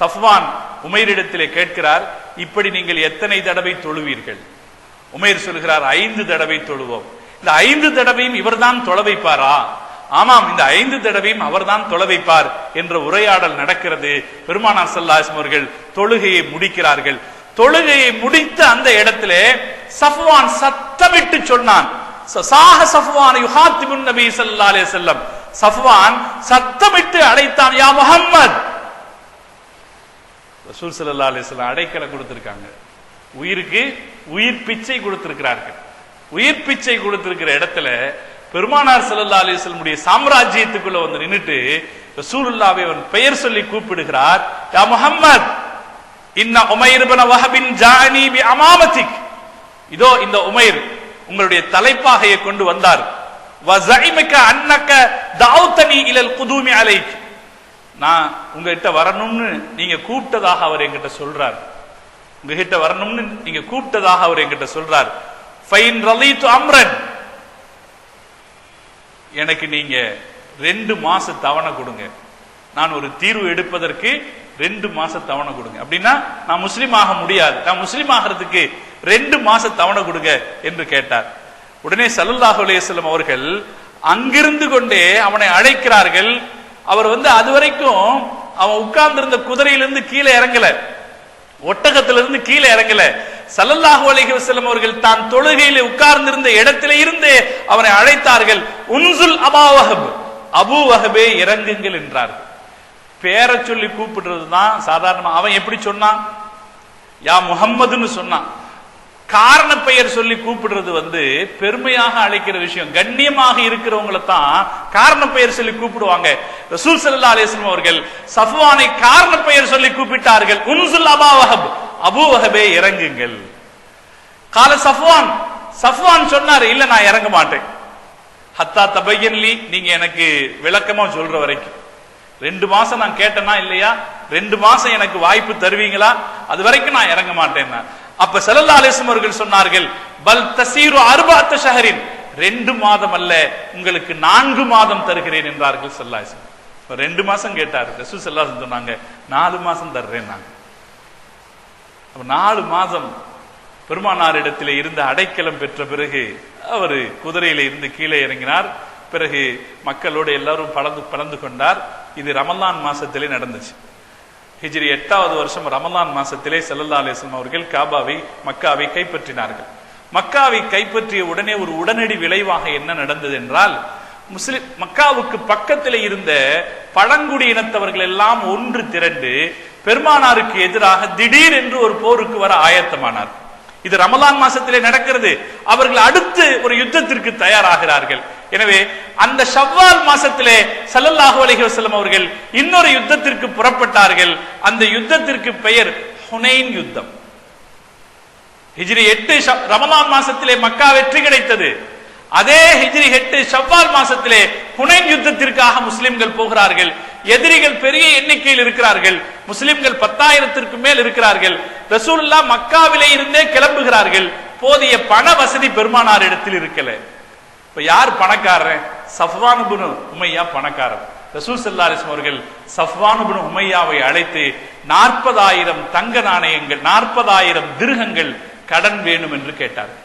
S1: சஃப்வான் உமைரிடத்திலே கேட்கிறார், இப்படி நீங்கள் எத்தனை தடவை தொழுவீர்கள்? உமைர் சொல்கிறார், 5 தடவை தொழுவோம். இந்த 5 தடவையும் இவர்தான் தொழ வைப்பாரா? ஆமாம், இந்த 5 தடவையும் அவர்தான் தொழ வைப்பார் என்ற உரையாடல் நடக்கிறது. பெருமானார் ஸல்லல்லாஹு அலைஹி வஸல்லம் அவர்கள் தொழுகையை முடிக்கிறார்கள். தொழுகையை முடித்த அந்த இடத்திலே சஃப்வான் சத்தமிட்டு சொன்னான், சாஹ சஃப்வான் யுஹாத்திபுன் நபி ஸல்லல்லாஹு அலைஹி வஸல்லம். சஃப்வான் சத்தமிட்டு அழைத்தான், யா முஹம்மத். ரசூல் ஸல்லல்லாஹு அலைஹி வஸல்லம் அடைக்கலம் கொடுத்திருக்காங்க. உயிருக்கு உயிர் பிச்சை கொடுத்திருக்கிறார்கள். உயிர் பிச்சை கொடுத்திருக்கிற இடத்துல பெருமானார் ஸல்லல்லாஹு அலைஹி வஸல்லம் உடைய சாம்ராஜ்யத்துக்குள்ள வந்து நின்னுட்டு ரசூலுல்லாஹ்வை அவன் பெயர் சொல்லி கூப்பிடுகிறார், யா முஹம்மத், இன்ன உமைர் இப்னு வஹபின் ஜானி பி அமாமதிக். இதோ இந்த உமைர் உங்களுடைய தலைப்பாகையை கொண்டு வந்தார். வ ஸைமக அன்னக தஅவுதனி இலல் குதூமி அலைக். நான் உங்ககிட்ட வரணும்னு நீங்க கூப்பிட்டதாக அவர் என்கிட்ட சொல்றார். உங்ககிட்ட வரணும்னு நீங்க கூப்பிட்டதாக அவர் என்கிட்ட சொல்றார். ஃபைன் ரலீது அம்ரன், எனக்கு நீங்க 2 மாச தவணை கொடுங்க. நான் ஒரு தீர்வு எடுப்பதற்கு 2 மாச தவணை கொடுங்க. அப்படின்னா நான் முஸ்லீம் ஆக முடியாது, நான் முஸ்லீம் ஆகிறதுக்கு 2 மாச தவணை கொடுங்க என்று கேட்டார். உடனே ஸல்லல்லாஹு அலைஹி வஸல்லம் அவர்கள் அங்கிருந்து கொண்டே அவனை அழைக்கிறார்கள். அவர் வந்து அதுவரைக்கும் அவன் உட்கார்ந்திருந்த குதிரையிலிருந்து கீழே இறங்கல, ஒட்டகத்திலிருந்து கீழே இறங்கல. ஸல்லல்லாஹு அலைஹி வஸல்லம் அவர்கள் தான் தொழுகையிலே உட்கார்ந்திருந்த இடத்திலே இருந்து அவனை அழைத்தார்கள். உன்சுல் அபா வஹப், அபூ வஹபே இறங்குங்கள் என்றார்கள். பேரை சொல்லி கூப்பிடுறதுதான் சாதாரணமா. அவன் எப்படி சொன்னான்? யா முஹம்மதுன்னு சொன்னான். காரண பெயர் சொல்லி கூப்பிடுறது வந்து பெருமையாக அழைக்கிற விஷயம். கண்ணியமாக இருக்கிறவங்களை தான் காரண பெயர் சொல்லி கூப்பிடுவாங்க. ரசூல் ஸல்லல்லாஹு அலைஹி வஸல்லம் அவர்கள் சஃப்வானை காரண பெயர் சொல்லி கூப்பிட்டார்கள். உன்சுல் அபா வஹப், அபூ வஹபே இறங்குங்கள். கால சஃப்வான், சஃப்வான் சொன்னாரு, இல்ல நான் இறங்க மாட்டேன். ஹத்தா தபையன்லி, நீங்க எனக்கு விளக்கமா சொல்ற வரைக்கும். 2 மாசம் நான் கேட்டேனா இல்லையா? 2 மாசம் எனக்கு வாய்ப்பு தருவீங்களா? அது வரைக்கும் நான் இறங்க மாட்டேன். அப்ப ஸல்லல்லாஹு அலைஹி வஸல்லம் அவர்கள் சொன்னார்கள், பல் தஸீரு அர்பஅத ஷஹரின், 2 மாதம் அல்ல, உங்களுக்கு 4 மாதம் தருகிறேன் என்றார்கள் ஸல்லல்லாஹு அலைஹி வஸல்லம். 2 மாசம் கேட்டார். ரசூல் ஸல்லல்லாஹு அலைஹி வஸல்லம் சொன்னாங்க, 4 மாசம் தர்றேன் நாங்க. அப்ப 4 மாதம் பெருமானாரிடத்திலே இருந்த அடைக்கலம் பெற்ற பிறகு அவர் குதிரையில இருந்து கீழே இறங்கினார். பிறகு மக்களோடு எல்லாரும் பலந்து கொண்டார். இது ரமலான் மாசத்திலே நடந்துச்சு. ஹிஜ்ரி 8வது வருஷம் ரமலான் மாசத்திலே ஸல்லல்லாஹு அலைஹி வஸல்லம் அவர்கள் மக்காவை கைப்பற்றினார்கள். மக்காவை கைப்பற்றிய உடனே ஒரு உடனடி விளைவாக என்ன நடந்தது என்றால், மக்காவுக்கு பக்கத்தில் இருந்த பழங்குடி இனத்தவர்கள் எல்லாம் ஒன்று திரண்டு பெருமானாருக்கு எதிராக திடீர் என்று ஒரு போருக்கு வர ஆயத்தமானார். இது ரமலான் மாசத்திலே நடக்கிறது. அவர்கள் அடுத்து ஒரு யுத்தத்திற்கு தயாராகிறார்கள். எனவே அந்த ஷவ்வால் மாசத்திலே ஸல்லல்லாஹு அலைஹி வஸல்லம் அவர்கள் இன்னொரு யுத்தத்திற்கு புறப்பட்டார்கள். அந்த யுத்தத்திற்கு பெயர் ஹுனைன் யுத்தம். ஹிஜ்ரி 8 ரமலான் மாசத்திலே மக்கா வெற்றி கிடைத்தது. அதே ஹிஜ்ரி 8 ஷவ்வால் மாசத்திலே ஹுனைன் யுத்தத்திற்காக முஸ்லிம்கள் போகிறார்கள். எதிரிகள் பெரிய எண்ணிக்கையில் இருக்கிறார்கள். முஸ்லிம்கள் 10,000க்கு மேல் இருக்கிறார்கள். ரசூலுல்லாஹ் மக்காவிலே இருந்தே கிளம்புகிறார்கள். போதிய பண வசதி பெருமானார் இடத்தில் இருக்கல. இப்ப யார் பணக்காரன்? சஃப்வான் இப்னு உமையா பணக்காரர். ரசூல் ஸல்லல்லாஹு அலைஹி வஸல்லம் அவர்கள் சஃப்வான் இப்னு உமையாவை அழைத்து 40,000 தங்க நாணயங்கள், 40,000 திர்ஹங்கள் கடன் வேணும் என்று கேட்டார்கள்.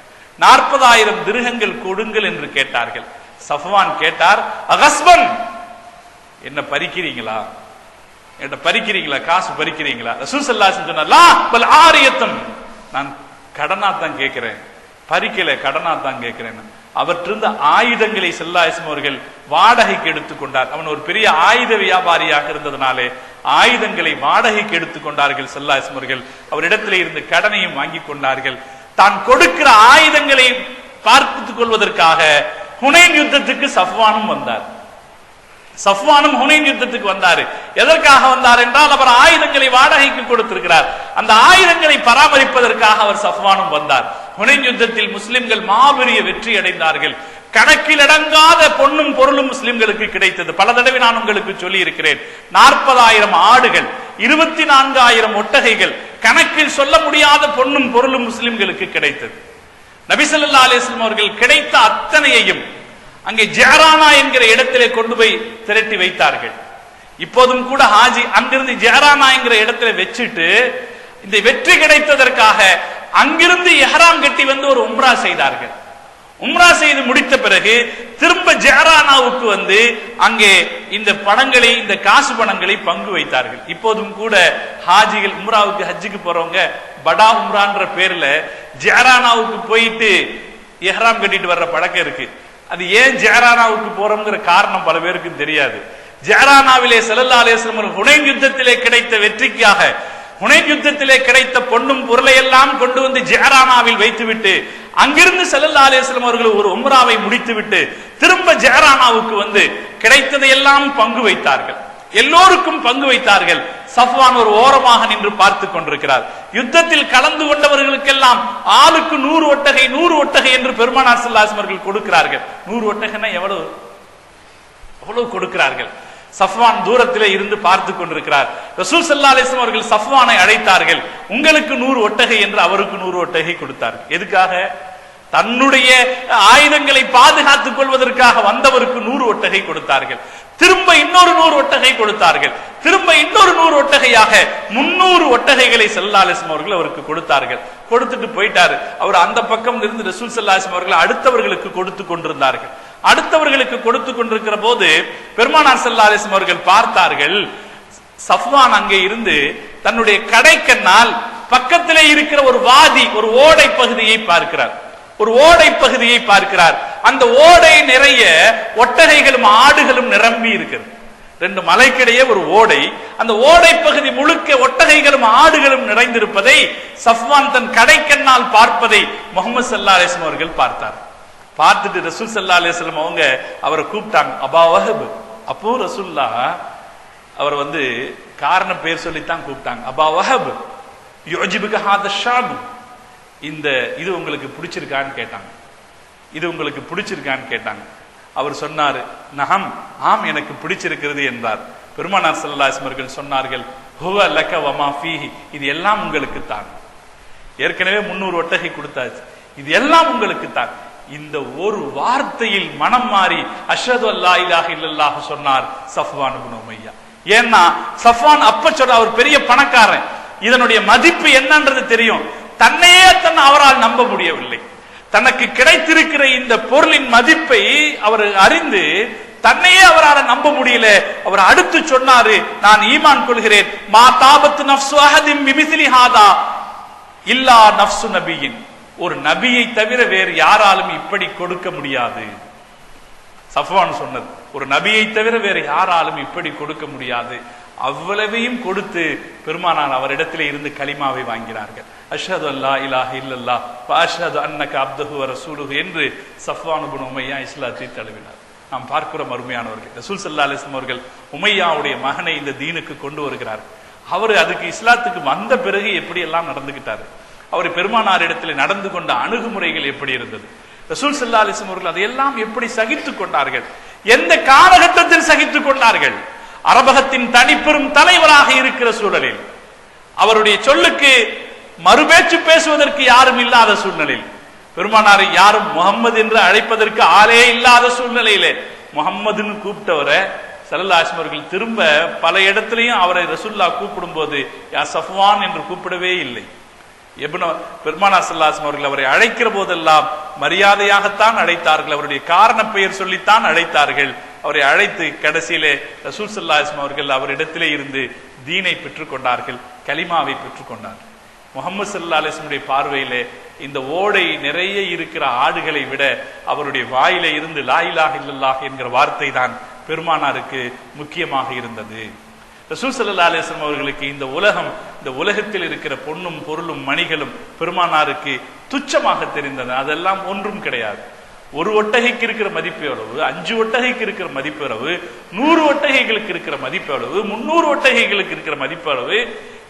S1: 40,000 திர்ஹங்கள் கொடுங்கள் என்று கேட்டார்கள். சஃப்வான் கேட்டார், அகஸ்பன், என்ன பறிக்கிறீங்களா? என்ன பறிக்கிறீங்களா? காசு பறிக்கிறீங்களா? ரசூல் ஸல்லல்லாஹு அலைஹி வஸல்லம் சொன்னார், லா பல் ஆரியத்தம், நான் கடனா தான் கேட்கிறேன், பறிக்கல, கடனா தான் கேட்கிறேன். அவற்றிருந்த ஆயுதங்களை ஸல்லல்லாஹு அலைஹி வஸல்லம் அவர்கள் வாடகைக்கு எடுத்துக்கொண்டார். அவன் ஒரு பெரிய ஆயுத வியாபாரியாக இருந்ததனாலே ஆயுதங்களை வாடகைக்கு எடுத்துக்கொண்டார்கள் ஸல்லல்லாஹு அலைஹி வஸல்லம் அவர்கள். அவரிடத்திலே இருந்து கடனையும் வாங்கி கொண்டார்கள். தான் கொடுக்கிற ஆயுதங்களை பார்த்துக் கொள்வதற்காக ஹுனைன் யுத்தத்துக்கு சஃப்வானும் வந்தார். சஃப்வானும் ஹுனைன் யுத்தத்துக்கு வந்தார். எதற்காக வந்தார் என்றால், அவர் ஆயுதங்களை வாடகைக்கு கொடுத்திருக்கிறார். அந்த ஆயுதங்களை பராமரிப்பதற்காக அவர் சஃப்வானும் வந்தார். ஹுனைன் யுத்தத்தில் முஸ்லிம்கள் மாபெரிய வெற்றி அடைந்தார்கள். கணக்கில் அடங்காத பொன்னும் பொருளும் முஸ்லிம்களுக்கு கிடைத்தது. பல தடவை நான் உங்களுக்கு சொல்லி இருக்கிறேன். 40,000 ஆடுகள், 24,000 ஒட்டகைகள், கணக்கில் சொல்ல முடியாத பொன்னும் பொருளும் முஸ்லிம்களுக்கு கிடைத்தது. நபி ஸல்லல்லாஹு அலைஹி வஸல்லம் அவர்கள் கிடைத்த அத்தனையையும் அங்கே ஜெஹரானா என்கிற இடத்திலே கொண்டு போய் திரட்டி வைத்தார்கள். இப்போதும் கூட ஹாஜி அங்கிருந்து ஜெஹரானா என்கிற இடத்துல வச்சுட்டு இந்த வெற்றி கிடைத்ததற்காக அங்கிருந்து இஹ்ராம் கட்டி வந்து ஒரு உம்ரா செய்தார்கள். உம்ரா செய்து முடித்த பிறகு திரும்ப ஜெஹரானாவுக்கு வந்து அங்கே இந்த பணங்களை, இந்த காசு பணங்களை பங்கு வைத்தார்கள். இப்போதும் கூட ஹாஜிகள் உம்ராவுக்கு ஹஜ்ஜுக்கு போறவங்க படா உம்ரான்ற பேர்ல ஜெஹரானாவுக்கு போயிட்டு இஹ்ராம் கட்டிட்டு வர்ற பழக்கம் இருக்கு. அது ஏன் ஜெஹரானாவுக்கு போறோம்ங்கிற காரணம் பல பேருக்கு தெரியாது. ஜெஹரானாவிலே ஸல்லல்லாஹு அலைஹி வஸல்லம் ஹுனைன் யுத்தத்திலே கிடைத்த வெற்றிக்காக, ஹுனைன் யுத்தத்திலே கிடைத்த பொன்னும் பொருளை எல்லாம் கொண்டு வந்து ஜெஹரானாவில் வைத்துவிட்டு அங்கிருந்து ஸல்லல்லாஹு அலைஹி வஸல்லம் அவர்கள் ஒரு உம்ராவை முடித்துவிட்டு திரும்ப ஜெஹரானாவுக்கு வந்து கிடைத்ததை எல்லாம் பங்கு வைத்தார்கள். எல்லோருக்கும் பங்கு வைத்தார்கள். சஃப்வான் ஒரு ஓரமாக நின்று பார்த்துக் கொண்டிருக்கிறார். யுத்தத்தில் கலந்து கொண்டவர்களுக்கெல்லாம் ஆளுக்கு 100 ஒட்டகை 100 ஒட்டகை என்று பெருமானார் ஸல்லல்லாஹு அலைஹி வஸல்லம் அவர்கள் கொடுக்கிறார்கள். 100 ஒட்டகைன்னா எவ்வளவு கொடுக்கிறார்கள். சஃப்வான் தூரத்திலே இருந்து பார்த்து கொண்டிருக்கிறார். ரசூல் ஸல்லல்லாஹு அலைஹி வஸல்லம் அவர்கள் சஃப்வானை அழைத்தார்கள். உங்களுக்கு 100 ஒட்டகை என்று அவருக்கு 100 ஒட்டகை கொடுத்தார்கள். எதுக்காக? தன்னுடைய ஆயுதங்களை பாதுகாத்துக் கொள்வதற்காக வந்தவருக்கு 100 ஒட்டகை கொடுத்தார்கள். திரும்ப இன்னொரு 100 ஒட்டகை கொடுத்தார்கள். திரும்ப இன்னொரு 100 ஒட்டகையாக 300 ஒட்டகைகளை ஸல்லல்லாஹு அலைஹி வஸல்லம் அவர்கள் அவருக்கு கொடுத்தார்கள். கொடுத்துட்டு போயிட்டாரு. அவர் அந்த பக்கம் இருந்து ரசூல் ஸல்லல்லாஹு அலைஹி வஸல்லம் அவர்கள் அடுத்தவர்களுக்கு கொடுத்து கொண்டிருந்தார்கள். அடுத்தவர்களுக்கு கொடுத்து கொண்டிருக்கிற போது பெருமானார் ஸல்லல்லாஹு அலைஹி வஸல்லம் அவர்கள் பார்த்தார்கள், சஃப்வான் அங்கே இருந்து தன்னுடைய கடைக்கண்ணால் பக்கத்திலே இருக்கிற ஒரு வாதி, ஒரு ஓடை பகுதியை பார்க்கிறார். ஒரு ஓடை பகுதியை பார்க்கிறார். அந்த ஓடை நிறைய ஒட்டகைகளும் ஆடுகளும் நிரம்பி இருக்கிறது. 2 மலைக்கிடையே ஒரு ஓடை, அந்த ஓடை பகுதி முழுக்க ஒட்டகைகளும் ஆடுகளும் நிறைந்திருப்பதை சஃப்வான் தன் கடைக்கண்ணால் பார்ப்பதை முஹம்மது ஸல்லல்லாஹு அலைஹி வஸல்லம் அவர்கள் பார்த்தார். பார்த்துட்டு ரசூல் ஸல்லல்லாஹு அலைஹி வஸல்லம் அவங்க அவரை கூப்பிட்டாங்க, அபா வஹப். அப்போ ரசூலுல்லாஹ் அவர் வந்து காரண பேர் சொல்லித்தான் கூப்பிட்டாங்க. அபா வஹப் யுஜிபுக ஹாத ஷாபு, இது உங்களுக்கு பிடிச்சிருக்கான்னு கேட்டாங்க. இது உங்களுக்கு பிடிச்சிருக்கான்னு கேட்டாங்க. அவர் சொன்னாரு, நஹம், ஆம் எனக்கு பிடிச்சிருக்கிறது என்றார். பெருமானார் ஸல்லல்லாஹு அலைஹி வஸல்லம் அவர்கள் சொன்னார்கள், ஹுவ லக வமா ஃபீஹி, இது எல்லாம் உங்களுக்கு தான். ஏற்கனவே 300 ஒட்டகை கொடுத்தாச்சு, இது எல்லாம் உங்களுக்கு தான். இந்த ஒரு வார்த்தையில் மனம் மாறி அஷ்ஹது அல்லா இலாஹ இல்லல்லாஹ் சொன்னார் சஃப்வான் இப்னு உமையா. ஏன்னா சஃப்வான் அப்ப சொன்ன, அவர் பெரிய பணக்காரன், இதனுடைய மதிப்பு என்னன்றது தெரியும். தன்னையே அவரால் நம்ப முடியவில்லை. தனக்கு கிடைத்திருக்கிற இந்த பொருளின் மதிப்பை அவர் அறிந்து தன்னையே அவரால் நம்ப முடியல. அவர் அடுத்து சொன்னாரு, நான் ஈமான் கொள்கிறேன், மா தாபத்து நஃப்சு அஹதின் பிமிஸ்லி ஹாதா இல்லா நஃப்சு நபியின், ஒரு நபியை தவிர வேறு யாராலும் இப்படி கொடுக்க முடியாது. சஃப்வான் சொன்னது, ஒரு நபியை தவிர வேறு யாராலும் இப்படி கொடுக்க முடியாது. அவ்வளவையும் கொடுத்து பெருமானார் அவரிடத்திலே இருந்து கலிமாவை வாங்கினார்கள். அஷ்ஹது அல்லா இலாஹ இல்லல்லாஹ் வ அஷ்ஹது அன்னக அப்துஹு வ ரசூலுஹு என்று சஃப்வான் இப்னு உமையா இஸ்லாத்தை தழுவினார். நாம் பார்க்கிறோம் அருமையானவர்கள், ரசூல் ஸல்லல்லாஹு அலைஹி வஸல்லம் அவர்கள் உமையாவுடைய மகனை இந்த தீனுக்கு கொண்டு வருகிறார். அவர் அதுக்கு இஸ்லாத்துக்கு வந்த பிறகு எப்படி எல்லாம் நடந்துகிட்டாரு, அவர் பெருமானார் இடத்துல நடந்து கொண்ட அணுகுமுறைகள் எப்படி இருந்தது, ரசூல் ஸல்லல்லாஹு அலைஹி வஸல்லம் அவர்கள் அதையெல்லாம் எப்படி சகித்துக் கொண்டார்கள், எந்த காலகட்டத்தில் சகித்துக் கொண்டார்கள். அரபகத்தின் தனிப்பெரும் தலைவராக இருக்கிற சூழலில், அவருடைய சொல்லுக்கு மறுபேச்சு பேசுவதற்கு யாரும் இல்லாத சூழ்நிலையில், பெருமானாரை யாரும் முகம்மது என்று அழைப்பதற்கு ஆளே இல்லாத சூழ்நிலையிலே முகம்மதுன்னு கூப்பிட்டவரை ஸல்லல்லாஹு அலைஹி வஸல்லம் அவர்கள் திரும்ப பல இடத்திலையும் அவரை ரசூலுல்லாஹ் கூப்பிடும் போது யா சஃப்வான் என்று கூப்பிடவே இல்லை. பெருமானார் ஸல்லல்லாஹு அலைஹி வஸல்லம் அவர்கள் அவரை அழைக்கிற போதெல்லாம் மரியாதையாகத்தான் அழைத்தார்கள், அவருடைய காரண பெயர் சொல்லித்தான் அழைத்தார்கள். அவரை அழைத்து கடைசியிலே ரசூல் ஸல்லல்லாஹு அலைஹி வஸல்லம் அவர்கள் அவரிடத்திலே இருந்து தீனை பெற்றுக் கொண்டார்கள், கலிமாவை பெற்றுக் கொண்டார்கள். முஹம்மது ஸல்லல்லாஹு அலைஹி வஸல்லம் பார்வையிலே இந்த ஓடை நிறைய இருக்கிற ஆடுகளை விட அவருடைய வாயிலே இருந்து லா இலாஹ இல்லல்லாஹ் என்கிற வார்த்தை தான் பெருமானாருக்கு முக்கியமாக இருந்தது. ரசூல் ஸல்லல்லாஹு அலைஹி வஸல்லம் அவர்களுக்கு இந்த உலகம், இந்த உலகத்தில் இருக்கிற பொன்னும் பொருளும் மணிகளும் பெருமானாருக்கு துச்சமாக தெரிந்தது. அதெல்லாம் ஒன்றும் கிடையாது. ஒரு ஒட்டகைக்கு இருக்கிற மதிப்பு எவ்வளவு, 5 ஒட்டகைக்கு இருக்கிற மதிப்பு எவ்வளவு, 100 ஒட்டகைகளுக்கு இருக்கிற மதிப்பு எவ்வளவு, 300 ஒட்டகைகளுக்கு இருக்கிற மதிப்பு எவ்வளவு,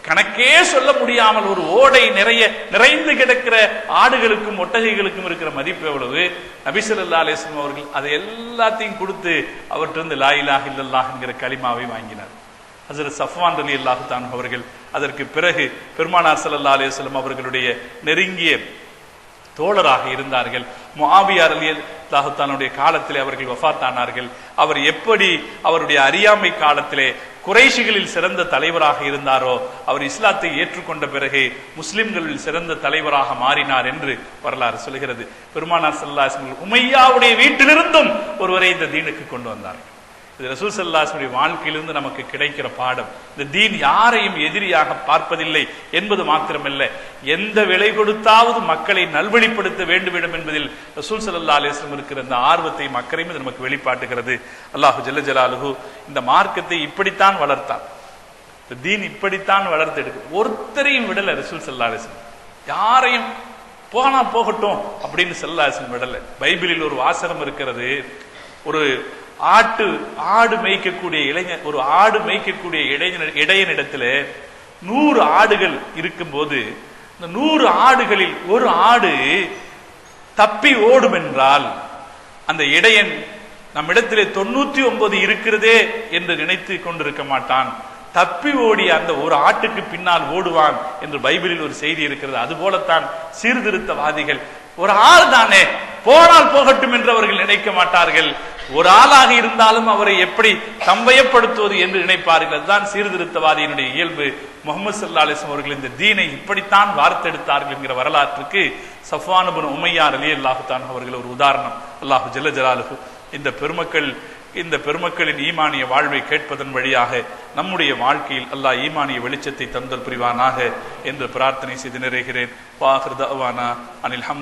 S1: கணக்கே சொல்ல முடியாமல் ஒரு ஓடை நிறைந்து கிடக்கிற ஆடுகளுக்கும் ஒட்டகைகளுக்கும் இருக்கிற மதிப்பு எவ்வளவு. நபி ஸல்லல்லாஹு அலைஹி வஸல்லம் அவர்கள் அதை எல்லாத்தையும் கொடுத்து அவற்றிலிருந்து லா இலாஹ இல்லல்லாஹ் என்கிற கலிமாவை வாங்கினார். ஹஜ்ரத் சஃப்வான் ரலியல்லாஹு தஆலா அவர்கள் அதற்கு பிறகு பெருமானார் ஸல்லல்லாஹு அலைஹி வஸல்லம் அவர்களுடைய நெருங்கிய தோழராக இருந்தார்கள். முஆவியா ரலியல்லாஹு தஆலாவுடைய காலத்திலே அவர்கள் வஃபாத்தானார்கள். அவர் எப்படி அவருடைய அறியாமை காலத்திலே குறைஷிகளில் சிறந்த தலைவராக இருந்தாரோ, அவர் இஸ்லாத்தை ஏற்றுக்கொண்ட பிறகு முஸ்லிம்களில் சிறந்த தலைவராக மாறினார் என்று வரலாறு சொல்கிறது. பெருமானார் ஸல்லல்லாஹு அலைஹி வஸல்லம் உமையாவுடைய வீட்டிலிருந்தும் ஒருவரை இந்த தீனுக்கு கொண்டு வந்தார்கள். இது ரசூல் ஸல்லல்லாஹு அலைஹி வஸல்லம் வாழ்க்கையிலிருந்து நமக்கு கிடைக்கிற பாடம். இந்த தீன் யாரையும் எதிரியாக பார்ப்பதில்லை என்பது மாத்திரமல்ல, எந்த விலை கொடுத்தாவது மக்களை நல்வழிப்படுத்த வேண்டும் என்பதில் ரசூல் ஸல்லல்லாஹு அலைஹி வஸல்லம் இருக்கிற இந்த ஆர்வத்தையும் அக்கறையும் இது நமக்கு வெளிப்பாட்டுகிறது. அல்லாஹு ஜல்ல ஜலாலுஹு இந்த மார்க்கத்தை இப்படித்தான் வளர்த்தார். இந்த தீன் இப்படித்தான் வளர்த்து எடுக்கும். ஒருத்தரையும் விடல ரசூல் ஸல்லல்லாஹு அலைஹி வஸல்லம். யாரையும் போனா போகட்டும் அப்படின்னு ஸல்லல்லாஹு அலைஹி வஸல்லம் விடல. பைபிளில் ஒரு வாசகம் இருக்கிறது. ஒரு ஆடு மேய்க்கக்கூடிய இளைஞர், ஒரு ஆடு மேய்க்கக்கூடிய இடையனிடத்துல 100 ஆடுகள் இருக்கும்போது, இந்த 100 ஆடுகளில் ஒரு ஆடு தப்பி ஓடும் என்றால், அந்த இடையன் நம்மிடத்திலே 99 இருக்கிறதே என்று நினைத்து கொண்டிருக்க மாட்டான். தப்பி ஓடி அந்த ஒரு ஆட்டுக்கு பின்னால் ஓடுவான் என்று பைபிளில் ஒரு செய்தி இருக்கிறது. அதுபோலத்தான் சீர்திருத்தவாதிகள், ஒரு ஆள் தானே போனால் போகட்டும் என்று அவர்கள் நினைக்க மாட்டார்கள். ஒரு ஆளாக இருந்தாலும் அவரை எப்படி தம்பயப்படுத்துவது என்று நினைப்பார்கள். அதுதான் சீர்திருத்தவாதியினுடைய இயல்பு. முஹம்மது ஸல்லல்லாஹு அலைஹி வஸல்லம் அவர்கள் இந்த தீனை இப்படித்தான் வார்த்தெடுத்தார்கள் என்கிற வரலாற்றுக்கு சஃப்வான் இப்னு உமையா ரலியல்லாஹு தஆலா அவர்கள் ஒரு உதாரணம். அல்லாஹு ஜல்ல ஜலாலுஹு இந்த பெருமக்களின் ஈமானிய வாழ்வை கேட்பதன் வழியாக நம்முடைய வாழ்க்கையில் அல்லாஹ் ஈமானிய வெளிச்சத்தை தந்தல் புரிவானாக என்று பிரார்த்தனை செய்து நிறைகிறேன். வாஹிர் தஅவானா அனில்